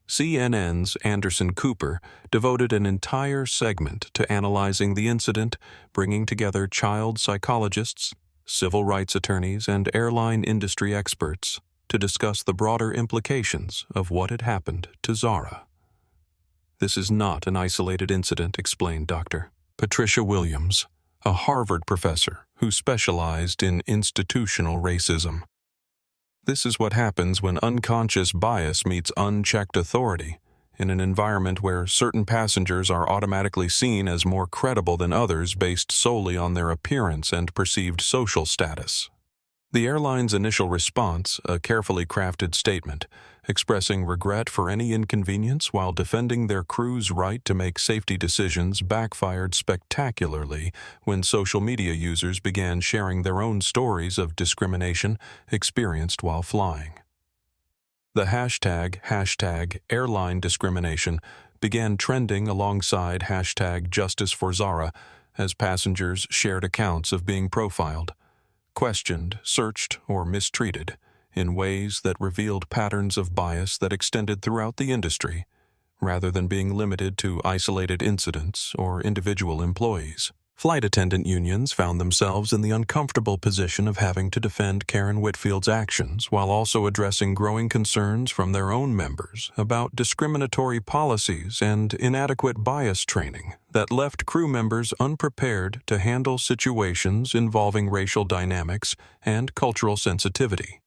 CNN's Anderson Cooper devoted an entire segment to analyzing the incident, bringing together child psychologists, civil rights attorneys, and airline industry experts to discuss the broader implications of what had happened to Zara. "This is not an isolated incident," explained Dr. Patricia Williams, a Harvard professor who specialized in institutional racism. "This is what happens when unconscious bias meets unchecked authority, in an environment where certain passengers are automatically seen as more credible than others based solely on their appearance and perceived social status." The airline's initial response, a carefully crafted statement, expressing regret for any inconvenience while defending their crew's right to make safety decisions, backfired spectacularly when social media users began sharing their own stories of discrimination experienced while flying. The hashtag airline discrimination began trending alongside #Justice for Zara as passengers shared accounts of being profiled, questioned, searched, or mistreated in ways that revealed patterns of bias that extended throughout the industry, rather than being limited to isolated incidents or individual employees. Flight attendant unions found themselves in the uncomfortable position of having to defend Karen Whitfield's actions while also addressing growing concerns from their own members about discriminatory policies and inadequate bias training that left crew members unprepared to handle situations involving racial dynamics and cultural sensitivity.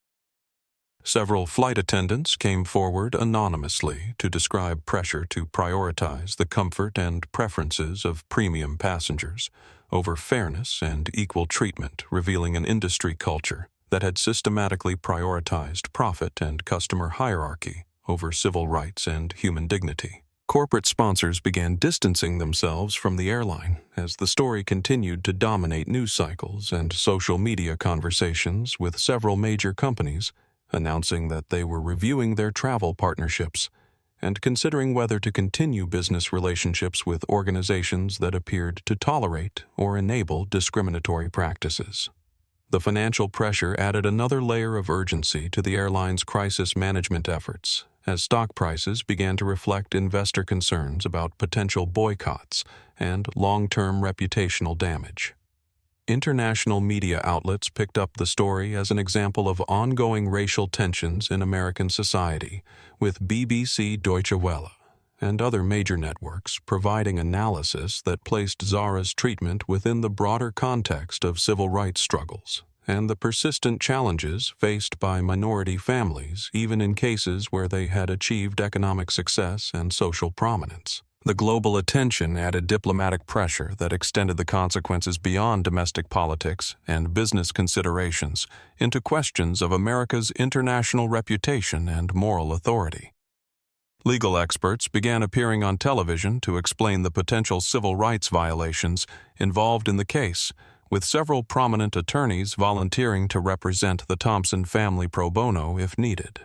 Several flight attendants came forward anonymously to describe pressure to prioritize the comfort and preferences of premium passengers over fairness and equal treatment, revealing an industry culture that had systematically prioritized profit and customer hierarchy over civil rights and human dignity. Corporate sponsors began distancing themselves from the airline as the story continued to dominate news cycles and social media conversations, with several major companies announcing that they were reviewing their travel partnerships and considering whether to continue business relationships with organizations that appeared to tolerate or enable discriminatory practices. The financial pressure added another layer of urgency to the airline's crisis management efforts, as stock prices began to reflect investor concerns about potential boycotts and long-term reputational damage. International media outlets picked up the story as an example of ongoing racial tensions in American society, with BBC Deutsche Welle and other major networks providing analysis that placed Zara's treatment within the broader context of civil rights struggles and the persistent challenges faced by minority families, even in cases where they had achieved economic success and social prominence. The global attention added diplomatic pressure that extended the consequences beyond domestic politics and business considerations into questions of America's international reputation and moral authority. Legal experts began appearing on television to explain the potential civil rights violations involved in the case, with several prominent attorneys volunteering to represent the Thompson family pro bono if needed.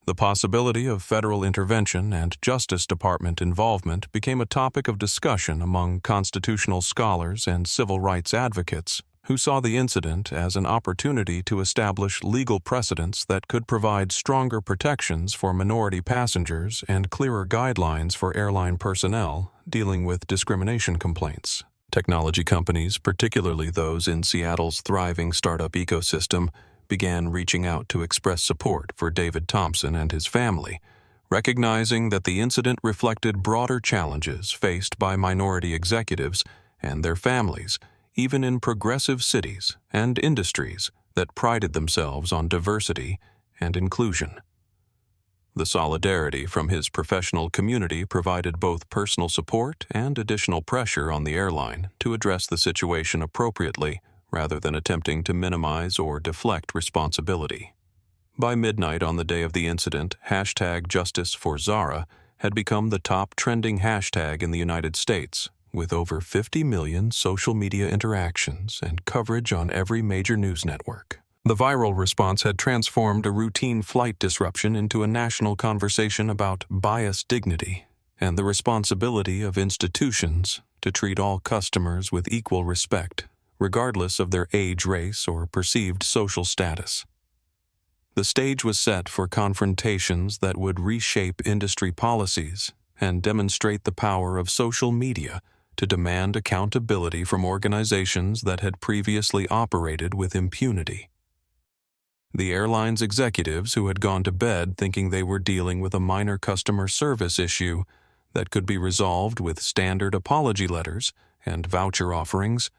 The possibility of federal intervention and Justice Department involvement became a topic of discussion among constitutional scholars and civil rights advocates who saw the incident as an opportunity to establish legal precedents that could provide stronger protections for minority passengers and clearer guidelines for airline personnel dealing with discrimination complaints. Technology companies, particularly those in Seattle's thriving startup ecosystem, began reaching out to express support for David Thompson and his family, recognizing that the incident reflected broader challenges faced by minority executives and their families, even in progressive cities and industries that prided themselves on diversity and inclusion. The solidarity from his professional community provided both personal support and additional pressure on the airline to address the situation appropriately rather than attempting to minimize or deflect responsibility. By midnight on the day of the incident, #JusticeForZara had become the top trending hashtag in the United States, with over 50 million social media interactions and coverage on every major news network. The viral response had transformed a routine flight disruption into a national conversation about biased dignity and the responsibility of institutions to treat all customers with equal respect, regardless of their age, race, or perceived social status. The stage was set for confrontations that would reshape industry policies and demonstrate the power of social media to demand accountability from organizations that had previously operated with impunity. The airline's executives, who had gone to bed thinking they were dealing with a minor customer service issue that could be resolved with standard apology letters and voucher offerings,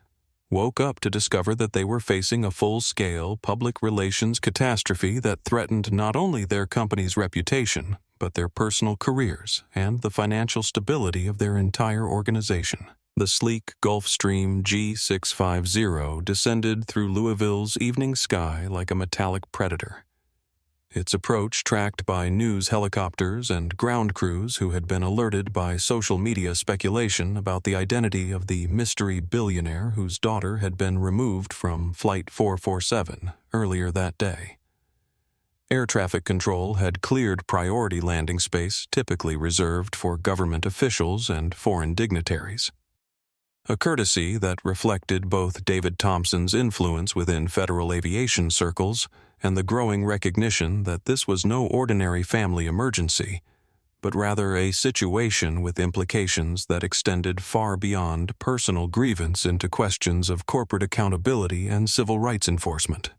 woke up to discover that they were facing a full-scale public relations catastrophe that threatened not only their company's reputation, but their personal careers and the financial stability of their entire organization. The sleek Gulfstream G650 descended through Louisville's evening sky like a metallic predator. Its approach tracked by news helicopters and ground crews who had been alerted by social media speculation about the identity of the mystery billionaire whose daughter had been removed from Flight 447 earlier that day. Air traffic control had cleared priority landing space typically reserved for government officials and foreign dignitaries. A courtesy that reflected both David Thompson's influence within federal aviation circles and the growing recognition that this was no ordinary family emergency, but rather a situation with implications that extended far beyond personal grievance into questions of corporate accountability and civil rights enforcement.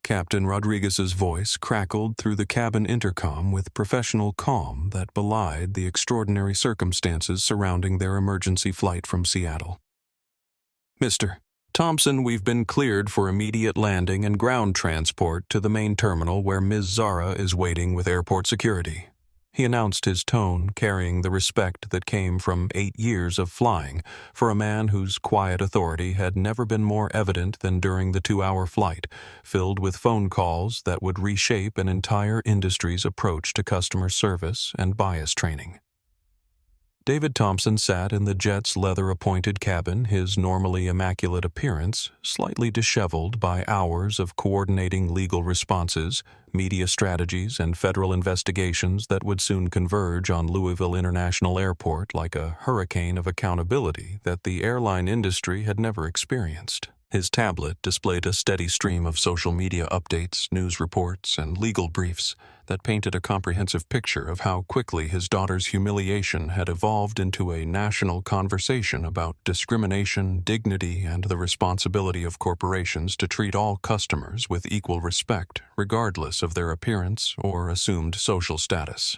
Captain Rodriguez's voice crackled through the cabin intercom with professional calm that belied the extraordinary circumstances surrounding their emergency flight from Seattle. "Mr. Thompson, we've been cleared for immediate landing and ground transport to the main terminal where Ms. Zara is waiting with airport security," he announced, his tone carrying the respect that came from 8 years of flying for a man whose quiet authority had never been more evident than during the 2-hour flight, filled with phone calls that would reshape an entire industry's approach to customer service and bias training. David Thompson sat in the jet's leather-appointed cabin, his normally immaculate appearance slightly disheveled by hours of coordinating legal responses, media strategies, and federal investigations that would soon converge on Louisville International Airport like a hurricane of accountability that the airline industry had never experienced. His tablet displayed a steady stream of social media updates, news reports, and legal briefs that painted a comprehensive picture of how quickly his daughter's humiliation had evolved into a national conversation about discrimination, dignity, and the responsibility of corporations to treat all customers with equal respect, regardless of their appearance or assumed social status.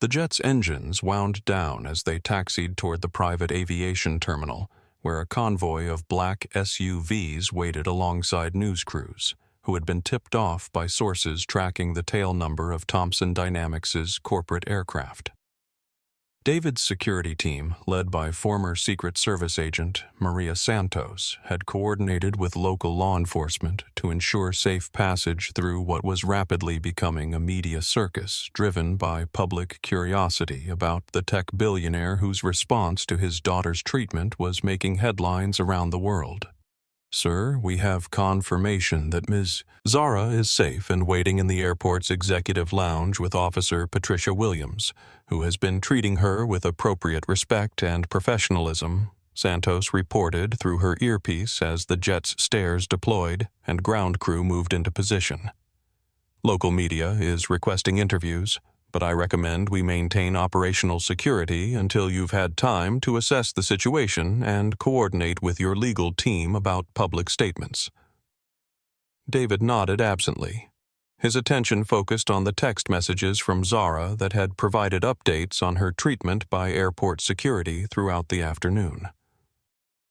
The jet's engines wound down as they taxied toward the private aviation terminal, where a convoy of black SUVs waited alongside news crews, who had been tipped off by sources tracking the tail number of Thompson Dynamics's corporate aircraft. David's security team, led by former Secret Service agent Maria Santos, had coordinated with local law enforcement to ensure safe passage through what was rapidly becoming a media circus driven by public curiosity about the tech billionaire whose response to his daughter's treatment was making headlines around the world. Sir, we have confirmation that Ms. Zara is safe and waiting in the airport's executive lounge with Officer Patricia Williams, who has been treating her with appropriate respect and professionalism, Santos reported through her earpiece as the jet's stairs deployed and ground crew moved into position. Local media is requesting interviews, but I recommend we maintain operational security until you've had time to assess the situation and coordinate with your legal team about public statements. David nodded absently. His attention focused on the text messages from Zara that had provided updates on her treatment by airport security throughout the afternoon.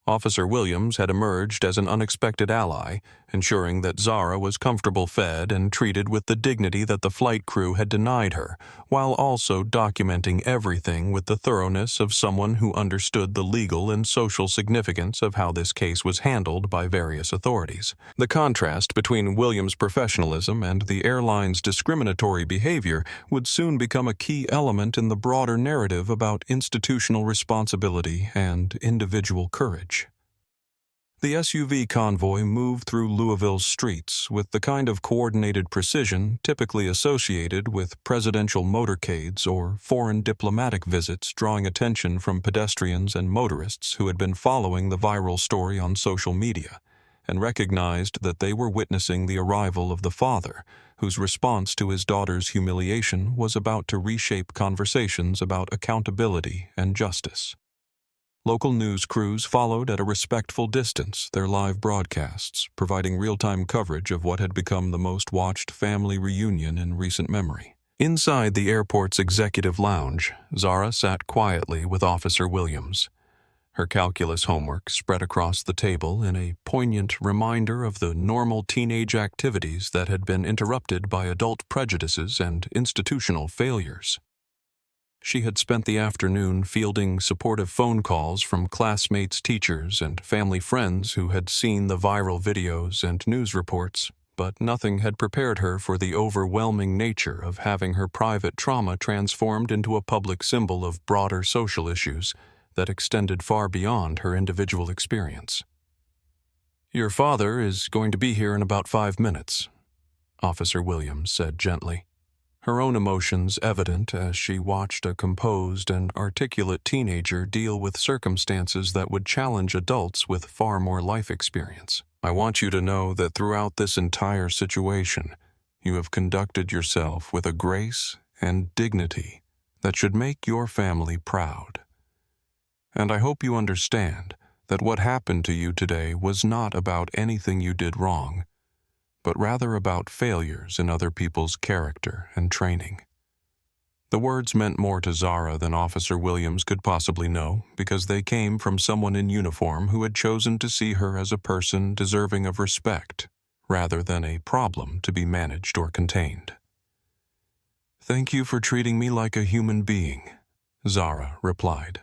Officer Williams had emerged as an unexpected ally, ensuring that Zara was comfortable fed and treated with the dignity that the flight crew had denied her, while also documenting everything with the thoroughness of someone who understood the legal and social significance of how this case was handled by various authorities. The contrast between Williams' professionalism and the airline's discriminatory behavior would soon become a key element in the broader narrative about institutional responsibility and individual courage. The SUV convoy moved through Louisville's streets with the kind of coordinated precision typically associated with presidential motorcades or foreign diplomatic visits, drawing attention from pedestrians and motorists who had been following the viral story on social media and recognized that they were witnessing the arrival of the father, whose response to his daughter's humiliation was about to reshape conversations about accountability and justice. Local news crews followed at a respectful distance their live broadcasts, providing real-time coverage of what had become the most watched family reunion in recent memory. Inside the airport's executive lounge, Zara sat quietly with Officer Williams, her calculus homework spread across the table in a poignant reminder of the normal teenage activities that had been interrupted by adult prejudices and institutional failures. She had spent the afternoon fielding supportive phone calls from classmates, teachers, and family friends who had seen the viral videos and news reports, but nothing had prepared her for the overwhelming nature of having her private trauma transformed into a public symbol of broader social issues that extended far beyond her individual experience. "Your father is going to be here in about 5 minutes," Officer Williams said gently, her own emotions evident as she watched a composed and articulate teenager deal with circumstances that would challenge adults with far more life experience. "I want you to know that throughout this entire situation, you have conducted yourself with a grace and dignity that should make your family proud. And I hope you understand that what happened to you today was not about anything you did wrong, but rather about failures in other people's character and training." The words meant more to Zara than Officer Williams could possibly know, because they came from someone in uniform who had chosen to see her as a person deserving of respect, rather than a problem to be managed or contained. "Thank you for treating me like a human being," Zara replied,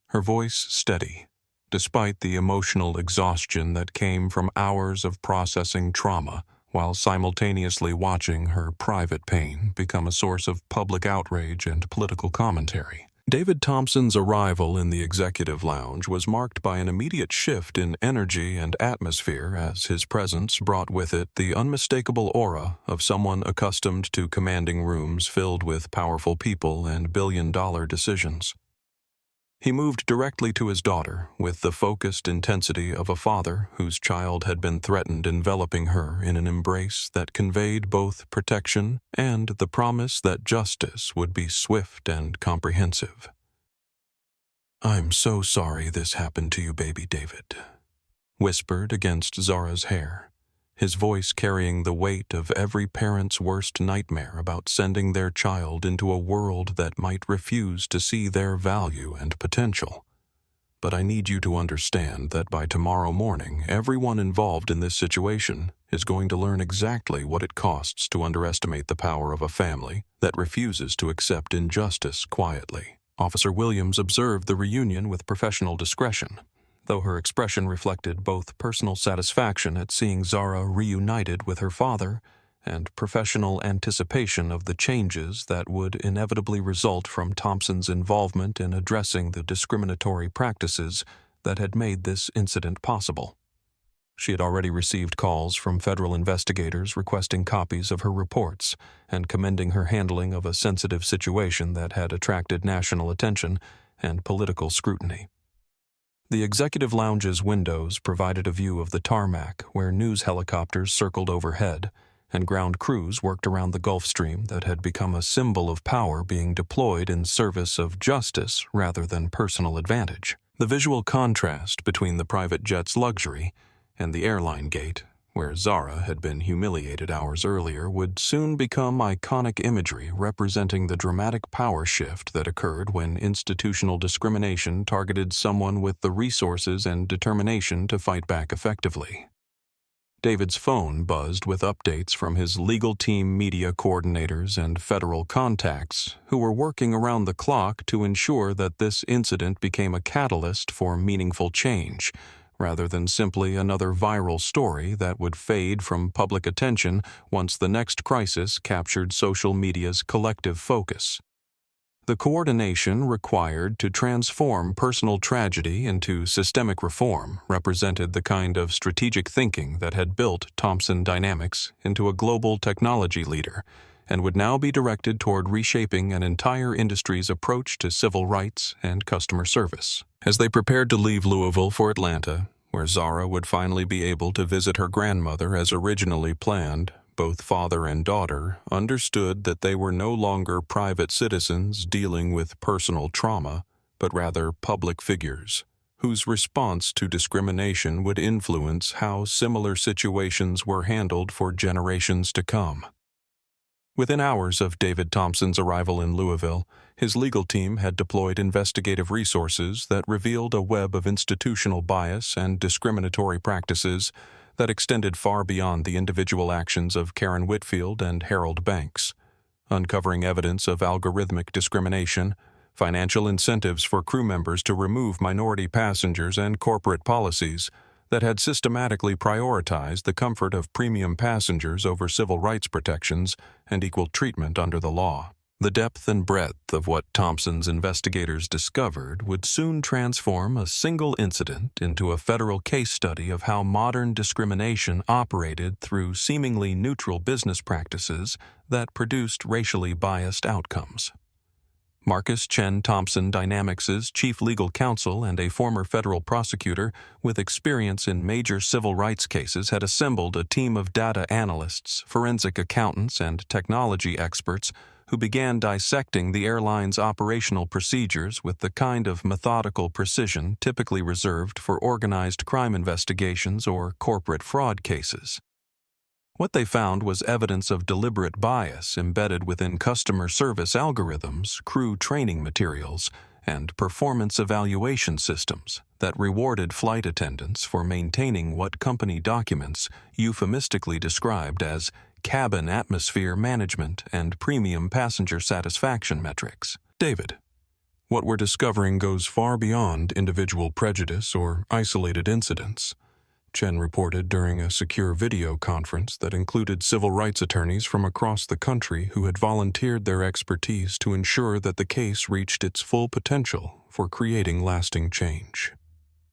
her voice steady, despite the emotional exhaustion that came from hours of processing trauma while simultaneously watching her private pain become a source of public outrage and political commentary. David Thompson's arrival in the executive lounge was marked by an immediate shift in energy and atmosphere, as his presence brought with it the unmistakable aura of someone accustomed to commanding rooms filled with powerful people and billion-dollar decisions. He moved directly to his daughter with the focused intensity of a father whose child had been threatened, enveloping her in an embrace that conveyed both protection and the promise that justice would be swift and comprehensive. "I'm so sorry this happened to you, baby David," whispered against Zara's hair, his voice carrying the weight of every parent's worst nightmare about sending their child into a world that might refuse to see their value and potential. "But I need you to understand that by tomorrow morning, everyone involved in this situation is going to learn exactly what it costs to underestimate the power of a family that refuses to accept injustice quietly." Officer Williams observed the reunion with professional discretion, though her expression reflected both personal satisfaction at seeing Zara reunited with her father and professional anticipation of the changes that would inevitably result from Thompson's involvement in addressing the discriminatory practices that had made this incident possible. She had already received calls from federal investigators requesting copies of her reports and commending her handling of a sensitive situation that had attracted national attention and political scrutiny. The executive lounge's windows provided a view of the tarmac where news helicopters circled overhead and ground crews worked around the Gulf Stream that had become a symbol of power being deployed in service of justice rather than personal advantage. The visual contrast between the private jet's luxury and the airline gate, where Zara had been humiliated hours earlier, would soon become iconic imagery representing the dramatic power shift that occurred when institutional discrimination targeted someone with the resources and determination to fight back effectively. David's phone buzzed with updates from his legal team media coordinators and federal contacts who were working around the clock to ensure that this incident became a catalyst for meaningful change, rather than simply another viral story that would fade from public attention once the next crisis captured social media's collective focus. The coordination required to transform personal tragedy into systemic reform represented the kind of strategic thinking that had built Thompson Dynamics into a global technology leader and would now be directed toward reshaping an entire industry's approach to civil rights and customer service. As they prepared to leave Louisville for Atlanta, where Zara would finally be able to visit her grandmother as originally planned, both father and daughter understood that they were no longer private citizens dealing with personal trauma, but rather public figures, whose response to discrimination would influence how similar situations were handled for generations to come. Within hours of David Thompson's arrival in Louisville, his legal team had deployed investigative resources that revealed a web of institutional bias and discriminatory practices that extended far beyond the individual actions of Karen Whitfield and Harold Banks, uncovering evidence of algorithmic discrimination, financial incentives for crew members to remove minority passengers, and corporate policies that had systematically prioritized the comfort of premium passengers over civil rights protections and equal treatment under the law. The depth and breadth of what Thompson's investigators discovered would soon transform a single incident into a federal case study of how modern discrimination operated through seemingly neutral business practices that produced racially biased outcomes. Marcus Chen Thompson Dynamics' chief legal counsel and a former federal prosecutor with experience in major civil rights cases had assembled a team of data analysts, forensic accountants, and technology experts who began dissecting the airline's operational procedures with the kind of methodical precision typically reserved for organized crime investigations or corporate fraud cases. What they found was evidence of deliberate bias embedded within customer service algorithms, crew training materials, and performance evaluation systems that rewarded flight attendants for maintaining what company documents euphemistically described as cabin atmosphere management and premium passenger satisfaction metrics. David, what we're discovering goes far beyond individual prejudice or isolated incidents, Chen reported during a secure video conference that included civil rights attorneys from across the country who had volunteered their expertise to ensure that the case reached its full potential for creating lasting change.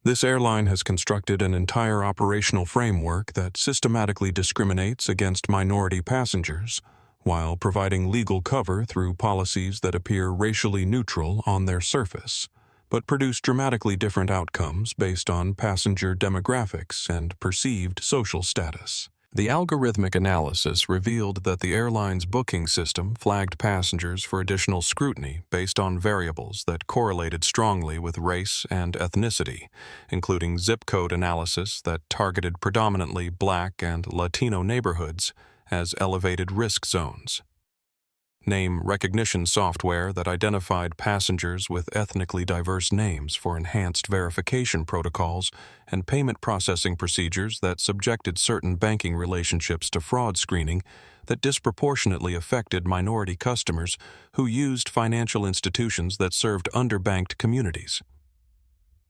This airline has constructed an entire operational framework that systematically discriminates against minority passengers while providing legal cover through policies that appear racially neutral on their surface, but produce dramatically different outcomes based on passenger demographics and perceived social status. The algorithmic analysis revealed that the airline's booking system flagged passengers for additional scrutiny based on variables that correlated strongly with race and ethnicity, including zip code analysis that targeted predominantly Black and Latino neighborhoods as elevated risk zones, name recognition software that identified passengers with ethnically diverse names for enhanced verification protocols, and payment processing procedures that subjected certain banking relationships to fraud screening that disproportionately affected minority customers who used financial institutions that served underbanked communities.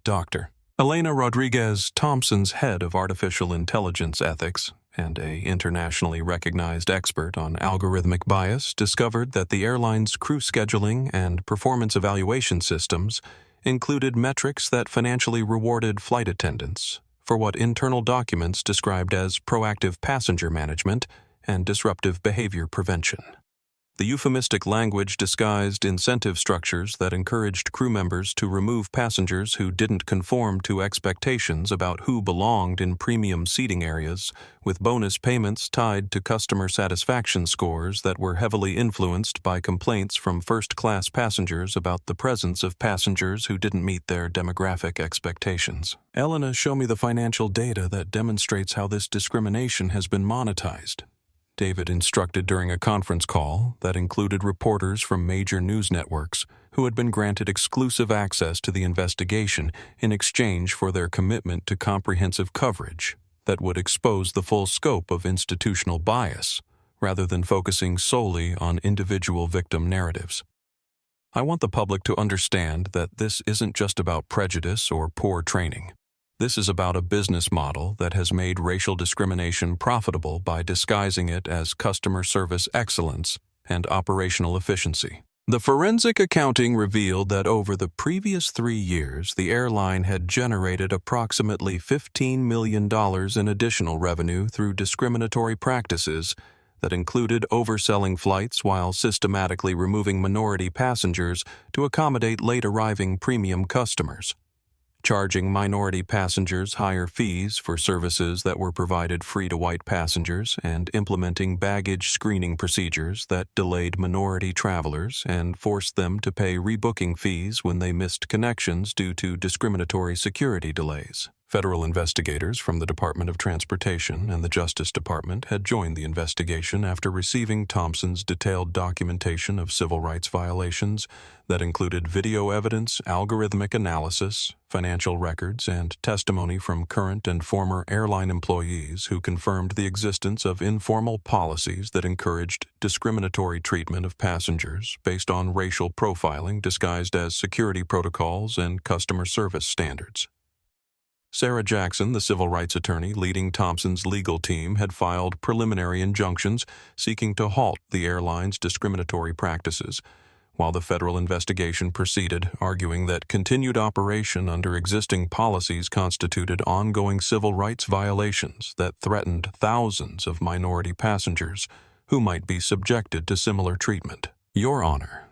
Dr. Elena Rodriguez, Thompson's head of artificial intelligence ethics and an internationally recognized expert on algorithmic bias, discovered that the airline's crew scheduling and performance evaluation systems included metrics that financially rewarded flight attendants for what internal documents described as proactive passenger management and disruptive behavior prevention. The euphemistic language disguised incentive structures that encouraged crew members to remove passengers who didn't conform to expectations about who belonged in premium seating areas, with bonus payments tied to customer satisfaction scores that were heavily influenced by complaints from first-class passengers about the presence of passengers who didn't meet their demographic expectations. Elena, show me the financial data that demonstrates how this discrimination has been monetized, David instructed during a conference call that included reporters from major news networks who had been granted exclusive access to the investigation in exchange for their commitment to comprehensive coverage that would expose the full scope of institutional bias, rather than focusing solely on individual victim narratives. I want the public to understand that this isn't just about prejudice or poor training. This is about a business model that has made racial discrimination profitable by disguising it as customer service excellence and operational efficiency. The forensic accounting revealed that over the previous 3 years, the airline had generated approximately $15 million in additional revenue through discriminatory practices that included overselling flights while systematically removing minority passengers to accommodate late-arriving premium customers, charging minority passengers higher fees for services that were provided free to white passengers, and implementing baggage screening procedures that delayed minority travelers and forced them to pay rebooking fees when they missed connections due to discriminatory security delays. Federal investigators from the Department of Transportation and the Justice Department had joined the investigation after receiving Thompson's detailed documentation of civil rights violations that included video evidence, algorithmic analysis, financial records, and testimony from current and former airline employees who confirmed the existence of informal policies that encouraged discriminatory treatment of passengers based on racial profiling disguised as security protocols and customer service standards. Sarah Jackson, the civil rights attorney leading Thompson's legal team, had filed preliminary injunctions seeking to halt the airline's discriminatory practices, while the federal investigation proceeded, arguing that continued operation under existing policies constituted ongoing civil rights violations that threatened thousands of minority passengers who might be subjected to similar treatment. Your Honor,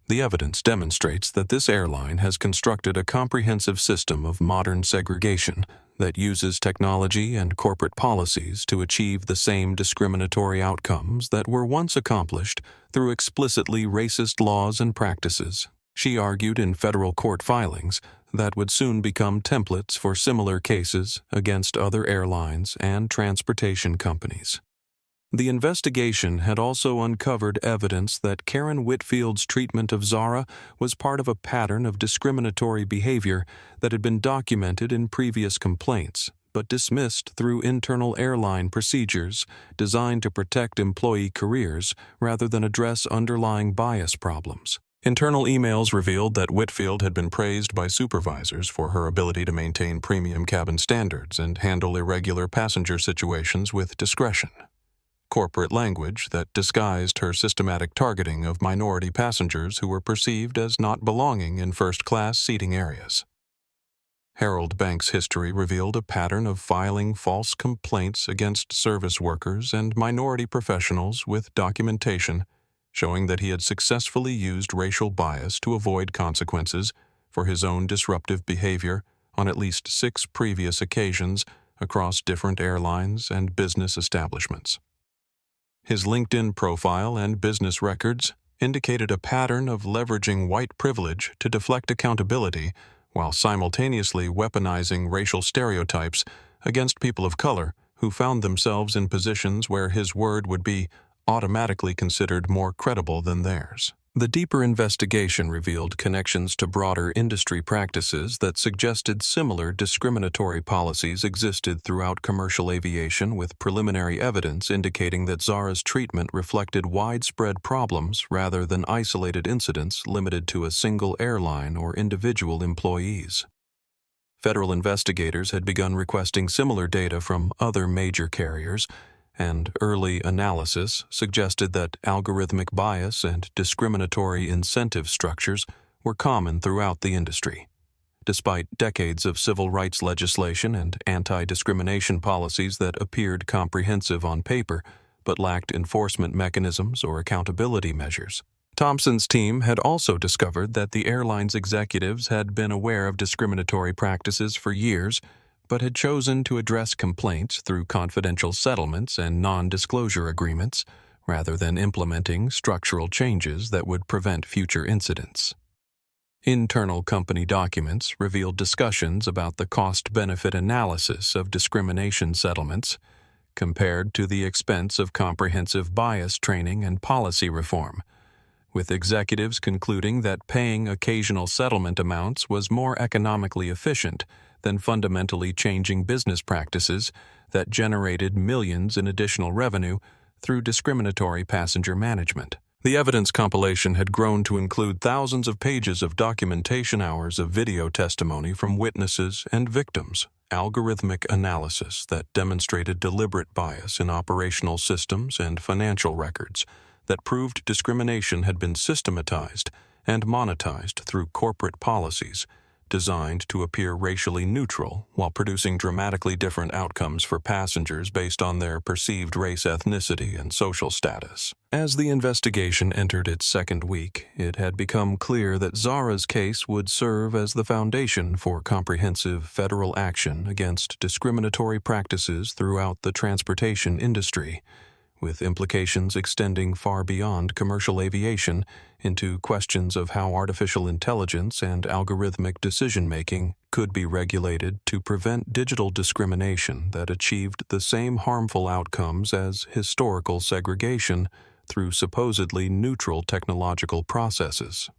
the evidence demonstrates that this airline has constructed a comprehensive system of modern segregation that uses technology and corporate policies to achieve the same discriminatory outcomes that were once accomplished through explicitly racist laws and practices. She argued in federal court filings that would soon become templates for similar cases against other airlines and transportation companies. The investigation had also uncovered evidence that Karen Whitfield's treatment of Zara was part of a pattern of discriminatory behavior that had been documented in previous complaints, but dismissed through internal airline procedures designed to protect employee careers rather than address underlying bias problems. Internal emails revealed that Whitfield had been praised by supervisors for her ability to maintain premium cabin standards and handle irregular passenger situations with discretion. Corporate language that disguised her systematic targeting of minority passengers who were perceived as not belonging in first-class seating areas. Harold Banks' history revealed a pattern of filing false complaints against service workers and minority professionals with documentation showing that he had successfully used racial bias to avoid consequences for his own disruptive behavior on at least 6 previous occasions across different airlines and business establishments. His LinkedIn profile and business records indicated a pattern of leveraging white privilege to deflect accountability while simultaneously weaponizing racial stereotypes against people of color who found themselves in positions where his word would be automatically considered more credible than theirs. The deeper investigation revealed connections to broader industry practices that suggested similar discriminatory policies existed throughout commercial aviation, with preliminary evidence indicating that Zara's treatment reflected widespread problems rather than isolated incidents limited to a single airline or individual employees. Federal investigators had begun requesting similar data from other major carriers, and early analysis suggested that algorithmic bias and discriminatory incentive structures were common throughout the industry. despite decades of civil rights legislation and anti-discrimination policies that appeared comprehensive on paper but lacked enforcement mechanisms or accountability measures. Thompson's team had also discovered that the airline's executives had been aware of discriminatory practices for years, but had chosen to address complaints through confidential settlements and non-disclosure agreements, rather than implementing structural changes that would prevent future incidents. Internal company documents revealed discussions about the cost-benefit analysis of discrimination settlements compared to the expense of comprehensive bias training and policy reform, with executives concluding that paying occasional settlement amounts was more economically efficient than fundamentally changing business practices that generated millions in additional revenue through discriminatory passenger management. The evidence compilation had grown to include thousands of pages of documentation, hours of video testimony from witnesses and victims, algorithmic analysis that demonstrated deliberate bias in operational systems and financial records that proved discrimination had been systematized and monetized through corporate policies designed to appear racially neutral while producing dramatically different outcomes for passengers based on their perceived race, ethnicity, and social status. As the investigation entered its second week, it had become clear that Zara's case would serve as the foundation for comprehensive federal action against discriminatory practices throughout the transportation industry, with implications extending far beyond commercial aviation into questions of how artificial intelligence and algorithmic decision-making could be regulated to prevent digital discrimination that achieved the same harmful outcomes as historical segregation through supposedly neutral technological processes.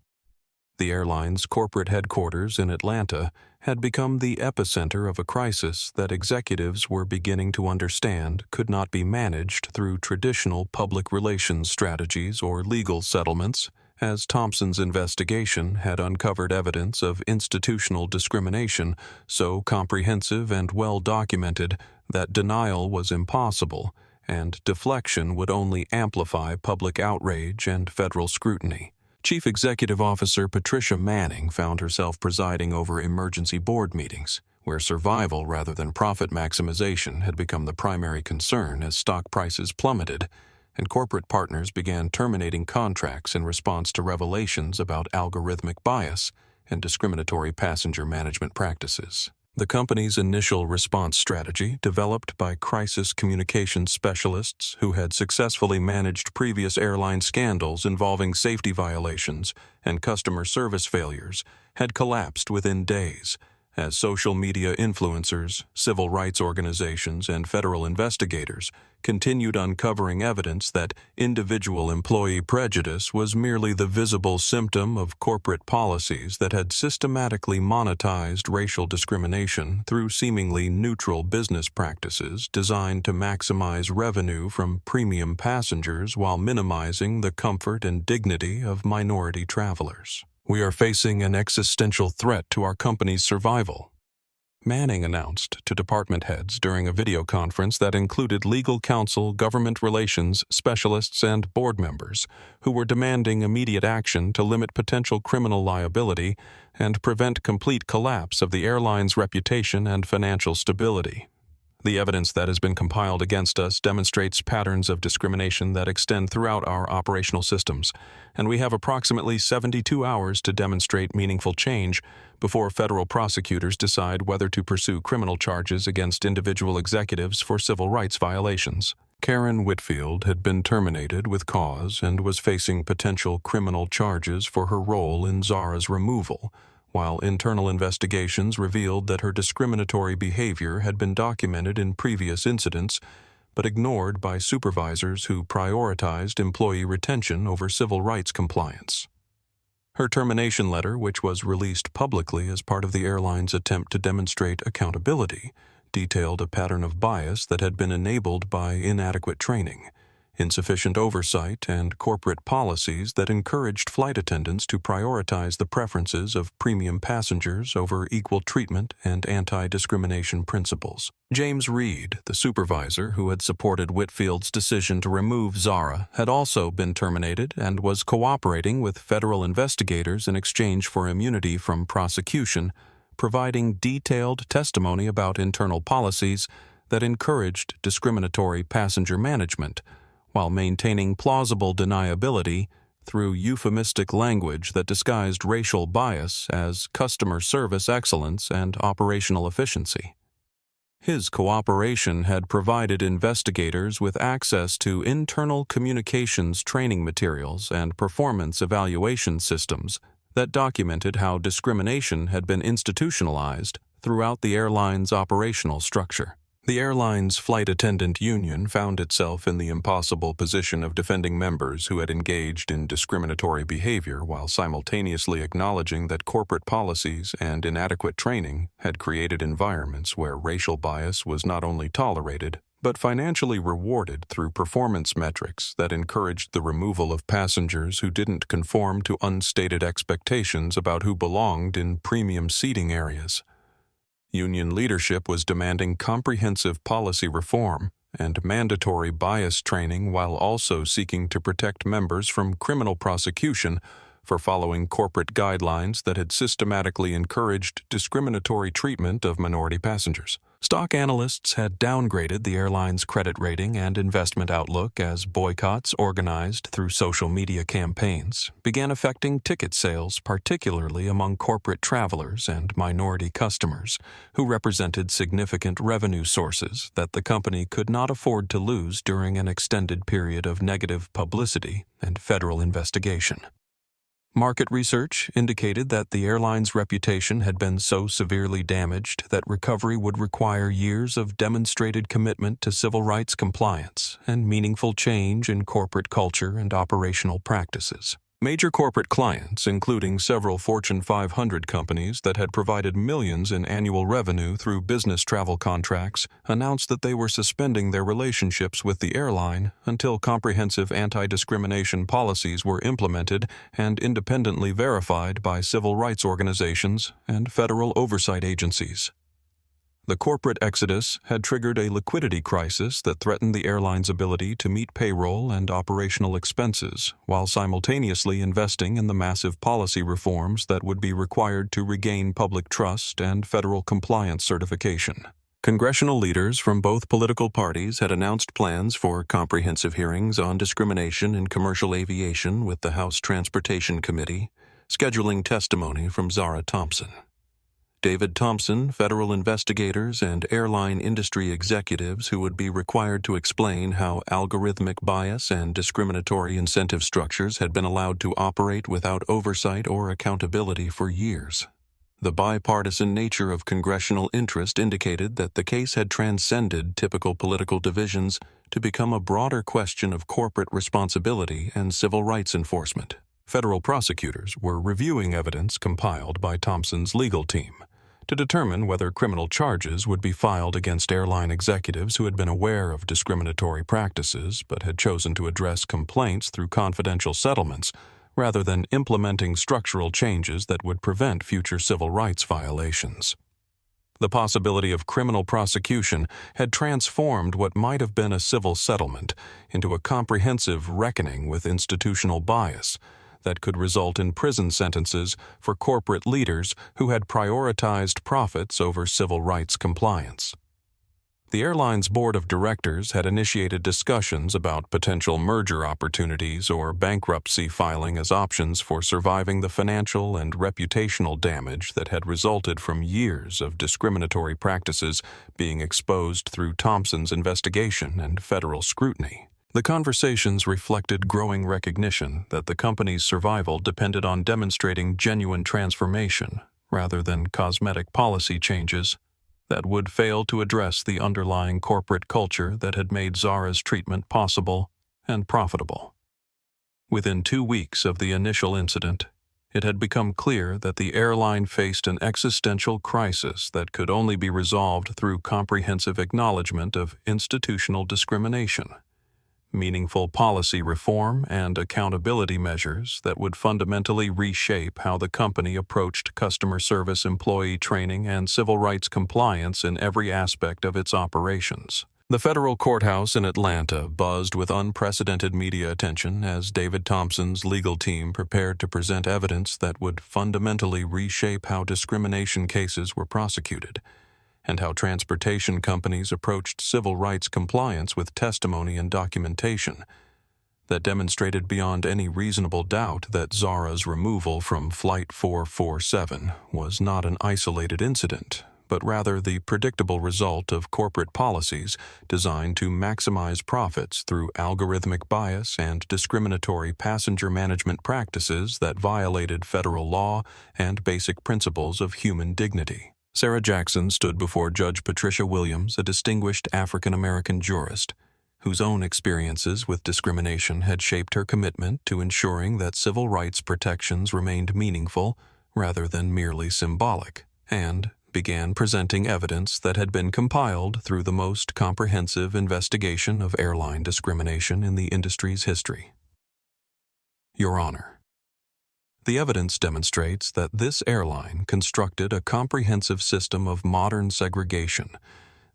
The airline's corporate headquarters in Atlanta had become the epicenter of a crisis that executives were beginning to understand could not be managed through traditional public relations strategies or legal settlements, as Thompson's investigation had uncovered evidence of institutional discrimination so comprehensive and well-documented that denial was impossible, and deflection would only amplify public outrage and federal scrutiny. Chief Executive Officer Patricia Manning found herself presiding over emergency board meetings, where survival rather than profit maximization had become the primary concern as stock prices plummeted, and corporate partners began terminating contracts in response to revelations about algorithmic bias and discriminatory passenger management practices. The company's initial response strategy, developed by crisis communications specialists who had successfully managed previous airline scandals involving safety violations and customer service failures, had collapsed within days, as social media influencers, civil rights organizations, and federal investigators continued uncovering evidence that individual employee prejudice was merely the visible symptom of corporate policies that had systematically monetized racial discrimination through seemingly neutral business practices designed to maximize revenue from premium passengers while minimizing the comfort and dignity of minority travelers. "We are facing an existential threat to our company's survival," Manning announced to department heads during a video conference that included legal counsel, government relations specialists, and board members who were demanding immediate action to limit potential criminal liability and prevent complete collapse of the airline's reputation and financial stability. "The evidence that has been compiled against us demonstrates patterns of discrimination that extend throughout our operational systems, and we have approximately 72 hours to demonstrate meaningful change before federal prosecutors decide whether to pursue criminal charges against individual executives for civil rights violations." Karen Whitfield had been terminated with cause and was facing potential criminal charges for her role in Zara's removal, while internal investigations revealed that her discriminatory behavior had been documented in previous incidents, but ignored by supervisors who prioritized employee retention over civil rights compliance. Her termination letter, which was released publicly as part of the airline's attempt to demonstrate accountability, detailed a pattern of bias that had been enabled by inadequate training, insufficient oversight, and corporate policies that encouraged flight attendants to prioritize the preferences of premium passengers over equal treatment and anti-discrimination principles. James Reed, the supervisor who had supported Whitfield's decision to remove Zara, had also been terminated and was cooperating with federal investigators in exchange for immunity from prosecution, providing detailed testimony about internal policies that encouraged discriminatory passenger management, while maintaining plausible deniability through euphemistic language that disguised racial bias as customer service excellence and operational efficiency. His cooperation had provided investigators with access to internal communications training materials and performance evaluation systems that documented how discrimination had been institutionalized throughout the airline's operational structure. The airline's flight attendant union found itself in the impossible position of defending members who had engaged in discriminatory behavior while simultaneously acknowledging that corporate policies and inadequate training had created environments where racial bias was not only tolerated, but financially rewarded through performance metrics that encouraged the removal of passengers who didn't conform to unstated expectations about who belonged in premium seating areas. Union leadership was demanding comprehensive policy reform and mandatory bias training while also seeking to protect members from criminal prosecution for following corporate guidelines that had systematically encouraged discriminatory treatment of minority passengers. Stock analysts had downgraded the airline's credit rating and investment outlook as boycotts organized through social media campaigns began affecting ticket sales, particularly among corporate travelers and minority customers, who represented significant revenue sources that the company could not afford to lose during an extended period of negative publicity and federal investigation. Market research indicated that the airline's reputation had been so severely damaged that recovery would require years of demonstrated commitment to civil rights compliance and meaningful change in corporate culture and operational practices. Major corporate clients, including several Fortune 500 companies that had provided millions in annual revenue through business travel contracts, announced that they were suspending their relationships with the airline until comprehensive anti-discrimination policies were implemented and independently verified by civil rights organizations and federal oversight agencies. The corporate exodus had triggered a liquidity crisis that threatened the airline's ability to meet payroll and operational expenses, while simultaneously investing in the massive policy reforms that would be required to regain public trust and federal compliance certification. Congressional leaders from both political parties had announced plans for comprehensive hearings on discrimination in commercial aviation with the House Transportation Committee, scheduling testimony from Zara Thompson. David Thompson, federal investigators, and airline industry executives who would be required to explain how algorithmic bias and discriminatory incentive structures had been allowed to operate without oversight or accountability for years. The bipartisan nature of congressional interest indicated that the case had transcended typical political divisions to become a broader question of corporate responsibility and civil rights enforcement. Federal prosecutors were reviewing evidence compiled by Thompson's legal team to determine whether criminal charges would be filed against airline executives who had been aware of discriminatory practices but had chosen to address complaints through confidential settlements rather than implementing structural changes that would prevent future civil rights violations. The possibility of criminal prosecution had transformed what might have been a civil settlement into a comprehensive reckoning with institutional bias that could result in prison sentences for corporate leaders who had prioritized profits over civil rights compliance. The airline's board of directors had initiated discussions about potential merger opportunities or bankruptcy filing as options for surviving the financial and reputational damage that had resulted from years of discriminatory practices being exposed through Thompson's investigation and federal scrutiny. The conversations reflected growing recognition that the company's survival depended on demonstrating genuine transformation rather than cosmetic policy changes that would fail to address the underlying corporate culture that had made Zara's treatment possible and profitable. Within 2 weeks of the initial incident, it had become clear that the airline faced an existential crisis that could only be resolved through comprehensive acknowledgement of institutional discrimination, meaningful policy reform, and accountability measures that would fundamentally reshape how the company approached customer service, employee training, and civil rights compliance in every aspect of its operations. The federal courthouse in Atlanta buzzed with unprecedented media attention as David Thompson's legal team prepared to present evidence that would fundamentally reshape how discrimination cases were prosecuted, and how transportation companies approached civil rights compliance with testimony and documentation that demonstrated beyond any reasonable doubt that Zara's removal from Flight 447 was not an isolated incident, but rather the predictable result of corporate policies designed to maximize profits through algorithmic bias and discriminatory passenger management practices that violated federal law and basic principles of human dignity. Sarah Jackson stood before Judge Patricia Williams, a distinguished African-American jurist, whose own experiences with discrimination had shaped her commitment to ensuring that civil rights protections remained meaningful rather than merely symbolic, and began presenting evidence that had been compiled through the most comprehensive investigation of airline discrimination in the industry's history. Your Honor, the evidence demonstrates that this airline constructed a comprehensive system of modern segregation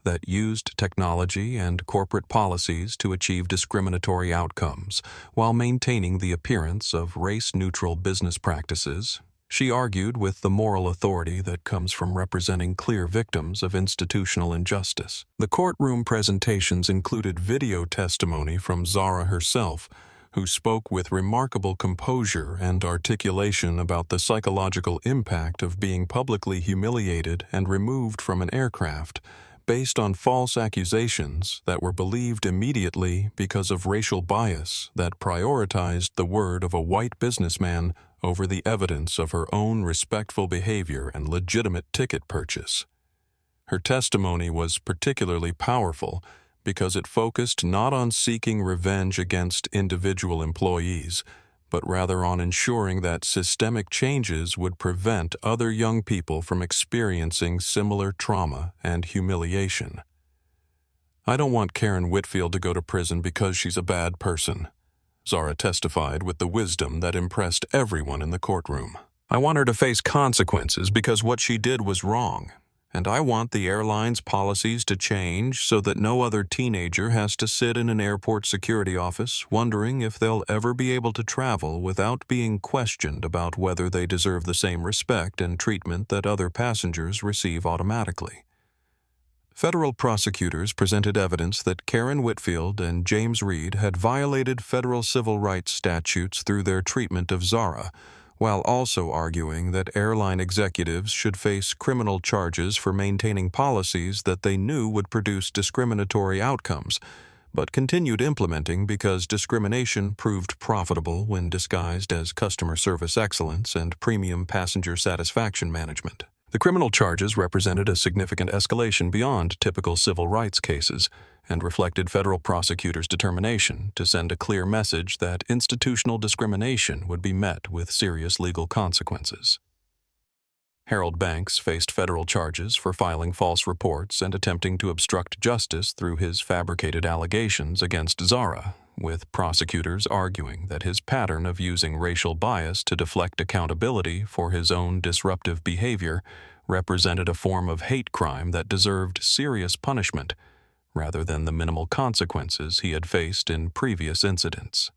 that used technology and corporate policies to achieve discriminatory outcomes while maintaining the appearance of race-neutral business practices. She argued with the moral authority that comes from representing clear victims of institutional injustice. The courtroom presentations included video testimony from Zara herself, who spoke with remarkable composure and articulation about the psychological impact of being publicly humiliated and removed from an aircraft based on false accusations that were believed immediately because of racial bias that prioritized the word of a white businessman over the evidence of her own respectful behavior and legitimate ticket purchase. Her testimony was particularly powerful because it focused not on seeking revenge against individual employees, but rather on ensuring that systemic changes would prevent other young people from experiencing similar trauma and humiliation. "I don't want Karen Whitfield to go to prison because she's a bad person," Zara testified with the wisdom that impressed everyone in the courtroom. "I want her to face consequences because what she did was wrong, and I want the airline's policies to change so that no other teenager has to sit in an airport security office wondering if they'll ever be able to travel without being questioned about whether they deserve the same respect and treatment that other passengers receive automatically." Federal prosecutors presented evidence that Karen Whitfield and James Reed had violated federal civil rights statutes through their treatment of Zara, while also arguing that airline executives should face criminal charges for maintaining policies that they knew would produce discriminatory outcomes, but continued implementing because discrimination proved profitable when disguised as customer service excellence and premium passenger satisfaction management. The criminal charges represented a significant escalation beyond typical civil rights cases and reflected federal prosecutors' determination to send a clear message that institutional discrimination would be met with serious legal consequences. Harold Banks faced federal charges for filing false reports and attempting to obstruct justice through his fabricated allegations against Zara, with prosecutors arguing that his pattern of using racial bias to deflect accountability for his own disruptive behavior represented a form of hate crime that deserved serious punishment, rather than the minimal consequences he had faced in previous incidents.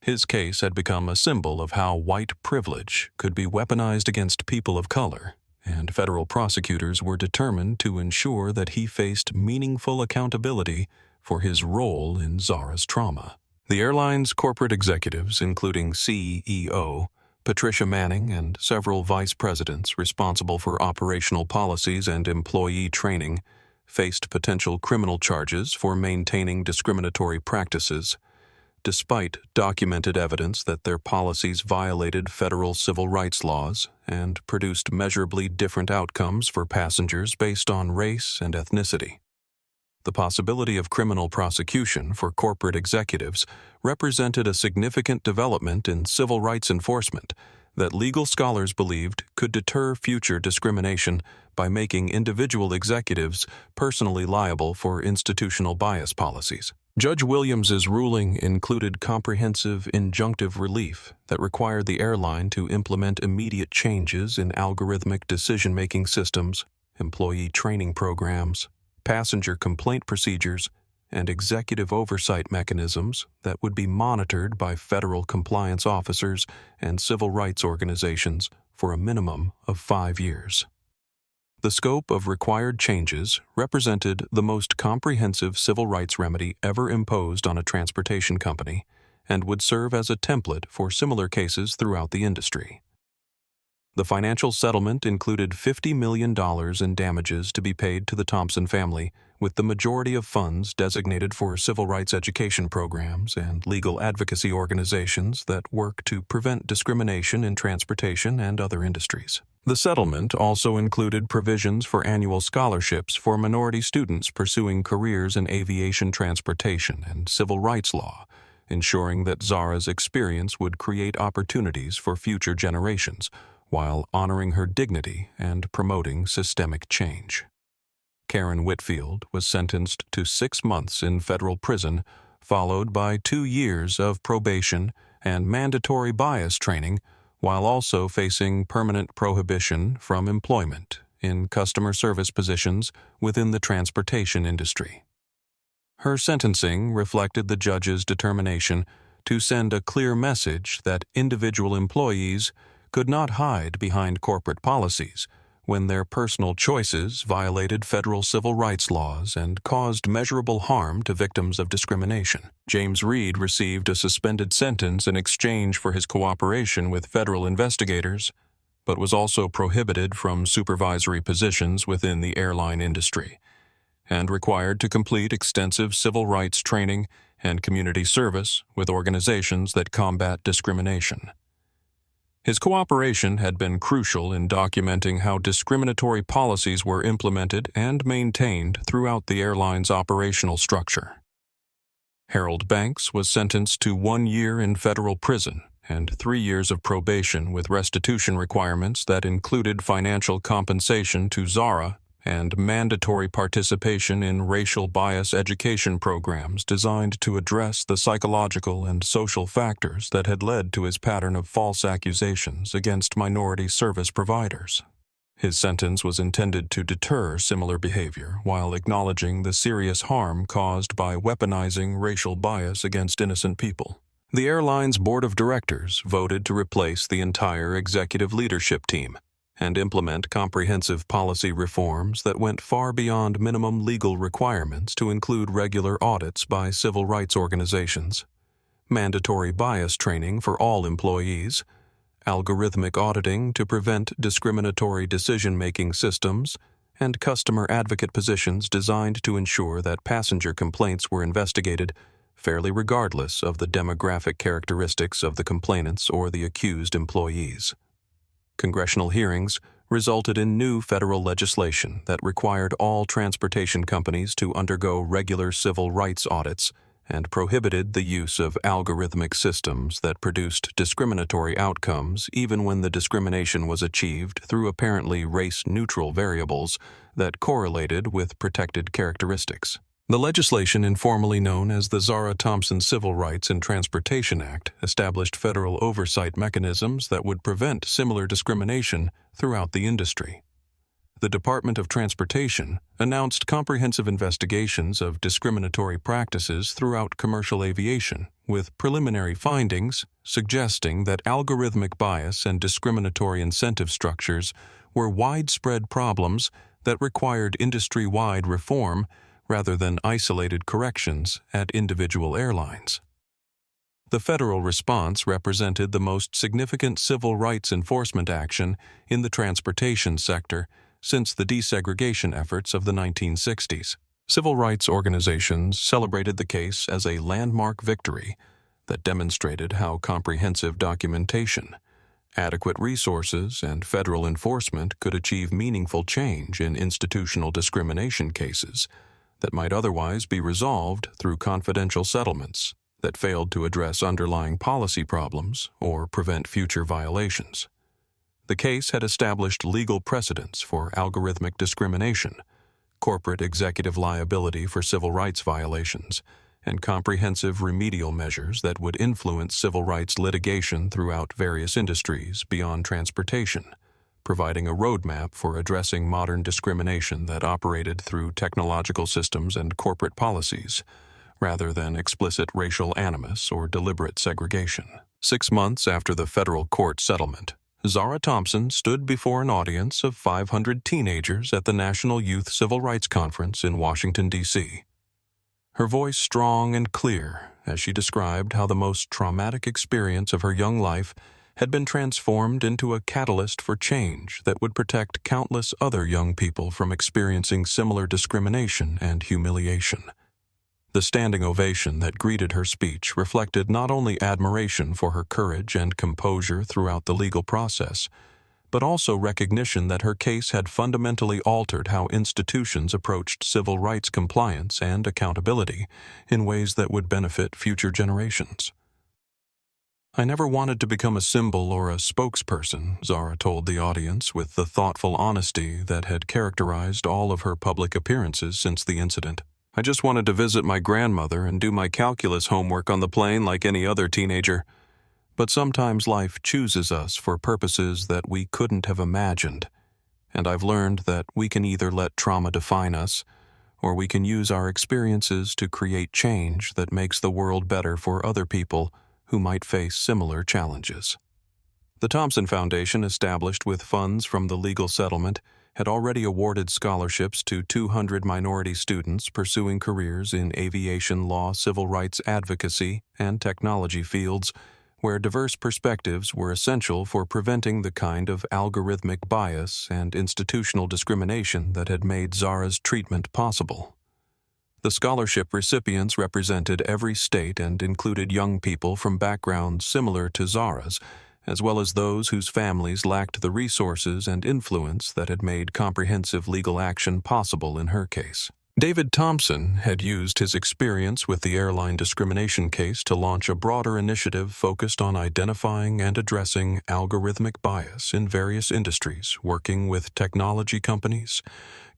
His case had become a symbol of how white privilege could be weaponized against people of color, and federal prosecutors were determined to ensure that he faced meaningful accountability for his role in Zara's trauma. The airline's corporate executives, including CEO Patricia Manning and several vice presidents responsible for operational policies and employee training, faced potential criminal charges for maintaining discriminatory practices, despite documented evidence that their policies violated federal civil rights laws and produced measurably different outcomes for passengers based on race and ethnicity. The possibility of criminal prosecution for corporate executives represented a significant development in civil rights enforcement that legal scholars believed could deter future discrimination by making individual executives personally liable for institutional bias policies. Judge Williams's ruling included comprehensive injunctive relief that required the airline to implement immediate changes in algorithmic decision-making systems, employee training programs, passenger complaint procedures, and executive oversight mechanisms that would be monitored by federal compliance officers and civil rights organizations for a minimum of 5 years. The scope of required changes represented the most comprehensive civil rights remedy ever imposed on a transportation company and would serve as a template for similar cases throughout the industry. The financial settlement included $50 million in damages to be paid to the Thompson family, with the majority of funds designated for civil rights education programs and legal advocacy organizations that work to prevent discrimination in transportation and other industries. The settlement also included provisions for annual scholarships for minority students pursuing careers in aviation transportation and civil rights law, ensuring that Zara's experience would create opportunities for future generations, while honoring her dignity and promoting systemic change. Karen Whitfield was sentenced to 6 months in federal prison, followed by 2 years of probation and mandatory bias training, while also facing permanent prohibition from employment in customer service positions within the transportation industry. Her sentencing reflected the judge's determination to send a clear message that individual employees could not hide behind corporate policies when their personal choices violated federal civil rights laws and caused measurable harm to victims of discrimination. James Reed received a suspended sentence in exchange for his cooperation with federal investigators, but was also prohibited from supervisory positions within the airline industry and required to complete extensive civil rights training and community service with organizations that combat discrimination. His cooperation had been crucial in documenting how discriminatory policies were implemented and maintained throughout the airline's operational structure. Harold Banks was sentenced to 1 year in federal prison and 3 years of probation with restitution requirements that included financial compensation to Zara and mandatory participation in racial bias education programs designed to address the psychological and social factors that had led to his pattern of false accusations against minority service providers. His sentence was intended to deter similar behavior while acknowledging the serious harm caused by weaponizing racial bias against innocent people. The airline's board of directors voted to replace the entire executive leadership team and implement comprehensive policy reforms that went far beyond minimum legal requirements to include regular audits by civil rights organizations, mandatory bias training for all employees, algorithmic auditing to prevent discriminatory decision-making systems, and customer advocate positions designed to ensure that passenger complaints were investigated fairly regardless of the demographic characteristics of the complainants or the accused employees. Congressional hearings resulted in new federal legislation that required all transportation companies to undergo regular civil rights audits and prohibited the use of algorithmic systems that produced discriminatory outcomes even when the discrimination was achieved through apparently race-neutral variables that correlated with protected characteristics. The legislation, informally known as the Zara Thompson Civil Rights in Transportation Act, established federal oversight mechanisms that would prevent similar discrimination throughout the industry. The Department of Transportation announced comprehensive investigations of discriminatory practices throughout commercial aviation, with preliminary findings suggesting that algorithmic bias and discriminatory incentive structures were widespread problems that required industry-wide reform rather than isolated corrections at individual airlines. The federal response represented the most significant civil rights enforcement action in the transportation sector since the desegregation efforts of the 1960s. Civil rights organizations celebrated the case as a landmark victory that demonstrated how comprehensive documentation, adequate resources, and federal enforcement could achieve meaningful change in institutional discrimination cases that might otherwise be resolved through confidential settlements that failed to address underlying policy problems or prevent future violations. The case had established legal precedents for algorithmic discrimination, corporate executive liability for civil rights violations, and comprehensive remedial measures that would influence civil rights litigation throughout various industries beyond transportation, providing a roadmap for addressing modern discrimination that operated through technological systems and corporate policies, rather than explicit racial animus or deliberate segregation. 6 months after the federal court settlement, Zara Thompson stood before an audience of 500 teenagers at the National Youth Civil Rights Conference in Washington, D.C. Her voice strong and clear as she described how the most traumatic experience of her young life had been transformed into a catalyst for change that would protect countless other young people from experiencing similar discrimination and humiliation. The standing ovation that greeted her speech reflected not only admiration for her courage and composure throughout the legal process, but also recognition that her case had fundamentally altered how institutions approached civil rights compliance and accountability in ways that would benefit future generations. "I never wanted to become a symbol or a spokesperson," Zara told the audience with the thoughtful honesty that had characterized all of her public appearances since the incident. "I just wanted to visit my grandmother and do my calculus homework on the plane like any other teenager. But sometimes life chooses us for purposes that we couldn't have imagined, and I've learned that we can either let trauma define us, or we can use our experiences to create change that makes the world better for other people who might face similar challenges." The Thompson Foundation, established with funds from the legal settlement, had already awarded scholarships to 200 minority students pursuing careers in aviation law, civil rights advocacy, and technology fields, where diverse perspectives were essential for preventing the kind of algorithmic bias and institutional discrimination that had made Zara's treatment possible. The scholarship recipients represented every state and included young people from backgrounds similar to Zara's, as well as those whose families lacked the resources and influence that had made comprehensive legal action possible in her case. David Thompson had used his experience with the airline discrimination case to launch a broader initiative focused on identifying and addressing algorithmic bias in various industries, working with technology companies,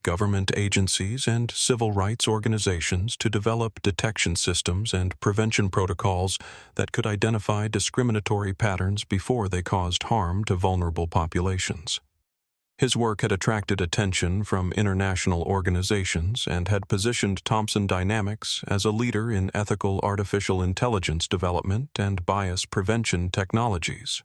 government agencies, and civil rights organizations to develop detection systems and prevention protocols that could identify discriminatory patterns before they caused harm to vulnerable populations. His work had attracted attention from international organizations and had positioned Thompson Dynamics as a leader in ethical artificial intelligence development and bias prevention technologies.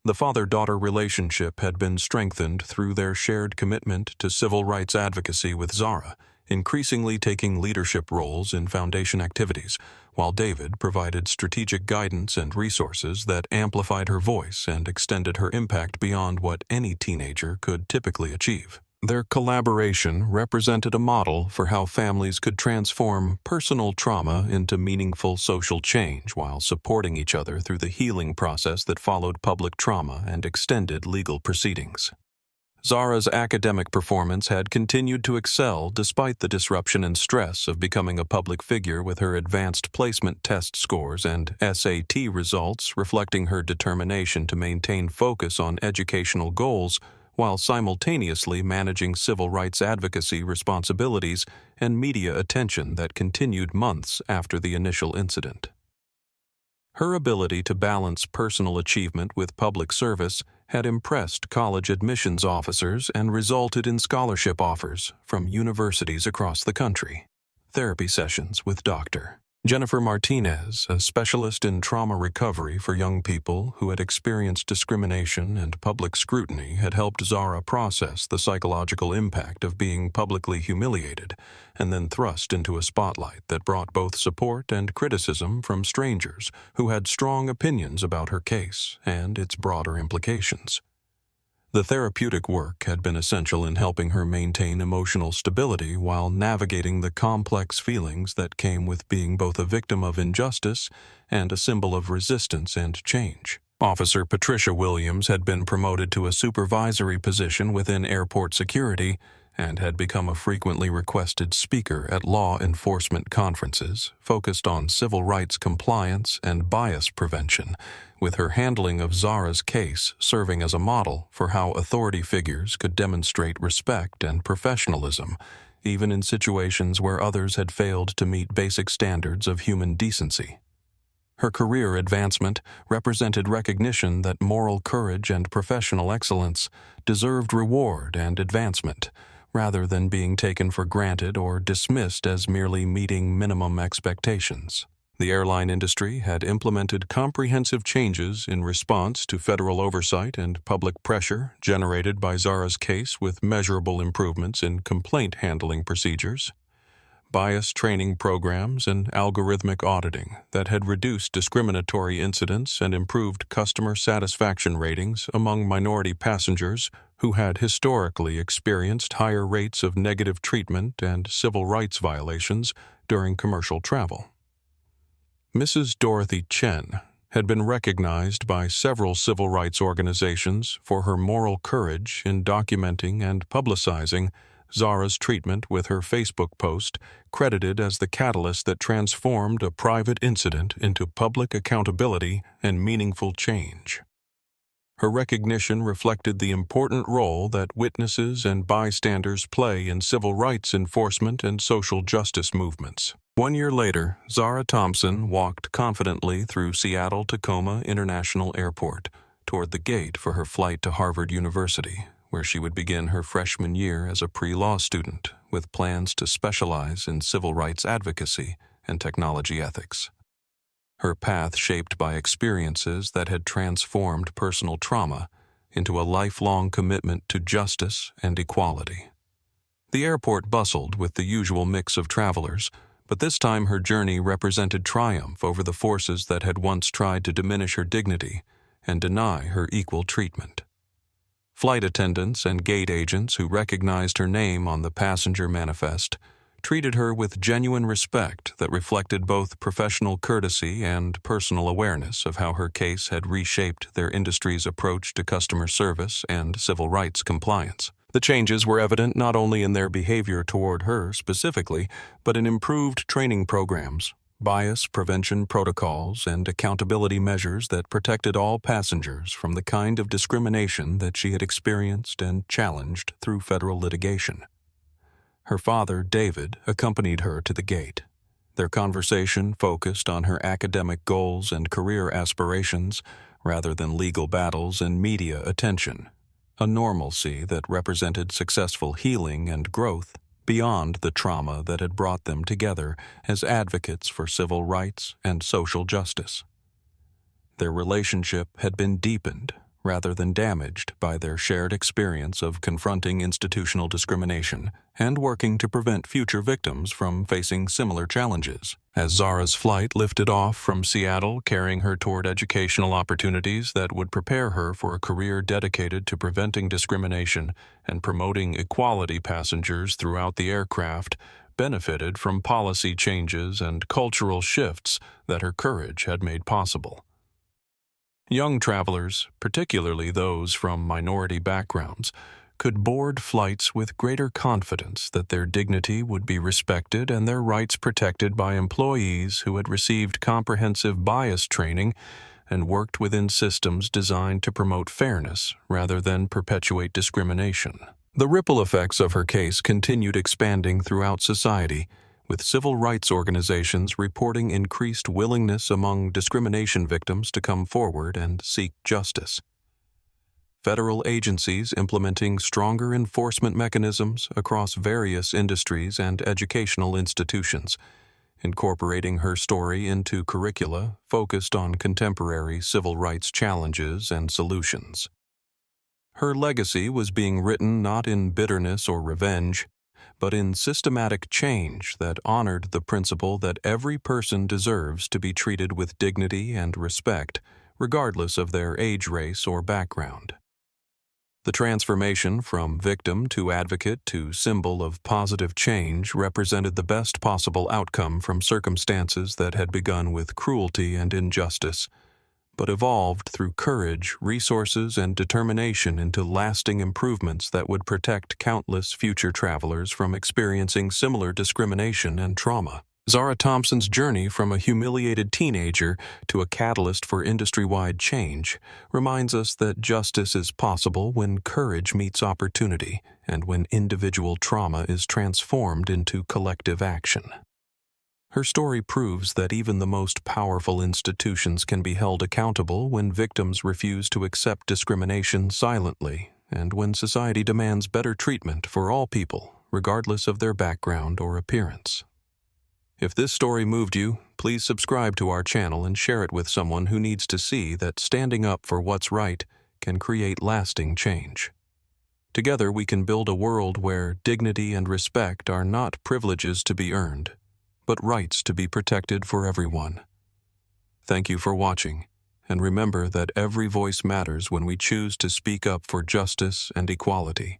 The father-daughter relationship had been strengthened through their shared commitment to civil rights advocacy with Zara, increasingly taking leadership roles in foundation activities, while David provided strategic guidance and resources that amplified her voice and extended her impact beyond what any teenager could typically achieve. Their collaboration represented a model for how families could transform personal trauma into meaningful social change while supporting each other through the healing process that followed public trauma and extended legal proceedings. Zara's academic performance had continued to excel despite the disruption and stress of becoming a public figure, with her advanced placement test scores and SAT results reflecting her determination to maintain focus on educational goals while simultaneously managing civil rights advocacy responsibilities and media attention that continued months after the initial incident. Her ability to balance personal achievement with public service had impressed college admissions officers and resulted in scholarship offers from universities across the country. Therapy sessions with Dr. Jennifer Martinez, a specialist in trauma recovery for young people who had experienced discrimination and public scrutiny, had helped Zara process the psychological impact of being publicly humiliated and then thrust into a spotlight that brought both support and criticism from strangers who had strong opinions about her case and its broader implications. The therapeutic work had been essential in helping her maintain emotional stability while navigating the complex feelings that came with being both a victim of injustice and a symbol of resistance and change. Officer Patricia Williams had been promoted to a supervisory position within airport security and had become a frequently requested speaker at law enforcement conferences focused on civil rights compliance and bias prevention, with her handling of Zara's case serving as a model for how authority figures could demonstrate respect and professionalism, even in situations where others had failed to meet basic standards of human decency. Her career advancement represented recognition that moral courage and professional excellence deserved reward and advancement, rather than being taken for granted or dismissed as merely meeting minimum expectations. The airline industry had implemented comprehensive changes in response to federal oversight and public pressure generated by Zara's case, with measurable improvements in complaint handling procedures, bias training programs, and algorithmic auditing that had reduced discriminatory incidents and improved customer satisfaction ratings among minority passengers who had historically experienced higher rates of negative treatment and civil rights violations during commercial travel. Mrs. Dorothy Chen had been recognized by several civil rights organizations for her moral courage in documenting and publicizing Zara's treatment, with her Facebook post credited as the catalyst that transformed a private incident into public accountability and meaningful change. Her recognition reflected the important role that witnesses and bystanders play in civil rights enforcement and social justice movements. 1 year later, Zara Thompson walked confidently through Seattle-Tacoma International Airport toward the gate for her flight to Harvard University, where she would begin her freshman year as a pre-law student with plans to specialize in civil rights advocacy and technology ethics. Her path shaped by experiences that had transformed personal trauma into a lifelong commitment to justice and equality. The airport bustled with the usual mix of travelers, but this time her journey represented triumph over the forces that had once tried to diminish her dignity and deny her equal treatment. Flight attendants and gate agents who recognized her name on the passenger manifest treated her with genuine respect that reflected both professional courtesy and personal awareness of how her case had reshaped their industry's approach to customer service and civil rights compliance. The changes were evident not only in their behavior toward her specifically, but in improved training programs, bias prevention protocols, and accountability measures that protected all passengers from the kind of discrimination that she had experienced and challenged through federal litigation. Her father, David, accompanied her to the gate. Their conversation focused on her academic goals and career aspirations rather than legal battles and media attention, a normalcy that represented successful healing and growth beyond the trauma that had brought them together as advocates for civil rights and social justice. Their relationship had been deepened rather than damaged by their shared experience of confronting institutional discrimination and working to prevent future victims from facing similar challenges. As Zara's flight lifted off from Seattle, carrying her toward educational opportunities that would prepare her for a career dedicated to preventing discrimination and promoting equality, passengers throughout the aircraft benefited from policy changes and cultural shifts that her courage had made possible. Young travelers, particularly those from minority backgrounds, could board flights with greater confidence that their dignity would be respected and their rights protected by employees who had received comprehensive bias training and worked within systems designed to promote fairness rather than perpetuate discrimination. The ripple effects of her case continued expanding throughout society, with civil rights organizations reporting increased willingness among discrimination victims to come forward and seek justice. Federal agencies implementing stronger enforcement mechanisms across various industries and educational institutions, incorporating her story into curricula focused on contemporary civil rights challenges and solutions. Her legacy was being written not in bitterness or revenge, but in systematic change that honored the principle that every person deserves to be treated with dignity and respect, regardless of their age, race, or background. The transformation from victim to advocate to symbol of positive change represented the best possible outcome from circumstances that had begun with cruelty and injustice, but evolved through courage, resources, and determination into lasting improvements that would protect countless future travelers from experiencing similar discrimination and trauma. Zara Thompson's journey from a humiliated teenager to a catalyst for industry-wide change reminds us that justice is possible when courage meets opportunity and when individual trauma is transformed into collective action. Her story proves that even the most powerful institutions can be held accountable when victims refuse to accept discrimination silently and when society demands better treatment for all people, regardless of their background or appearance. If this story moved you, please subscribe to our channel and share it with someone who needs to see that standing up for what's right can create lasting change. Together we can build a world where dignity and respect are not privileges to be earned, but rights to be protected for everyone. Thank you for watching, and remember that every voice matters when we choose to speak up for justice and equality.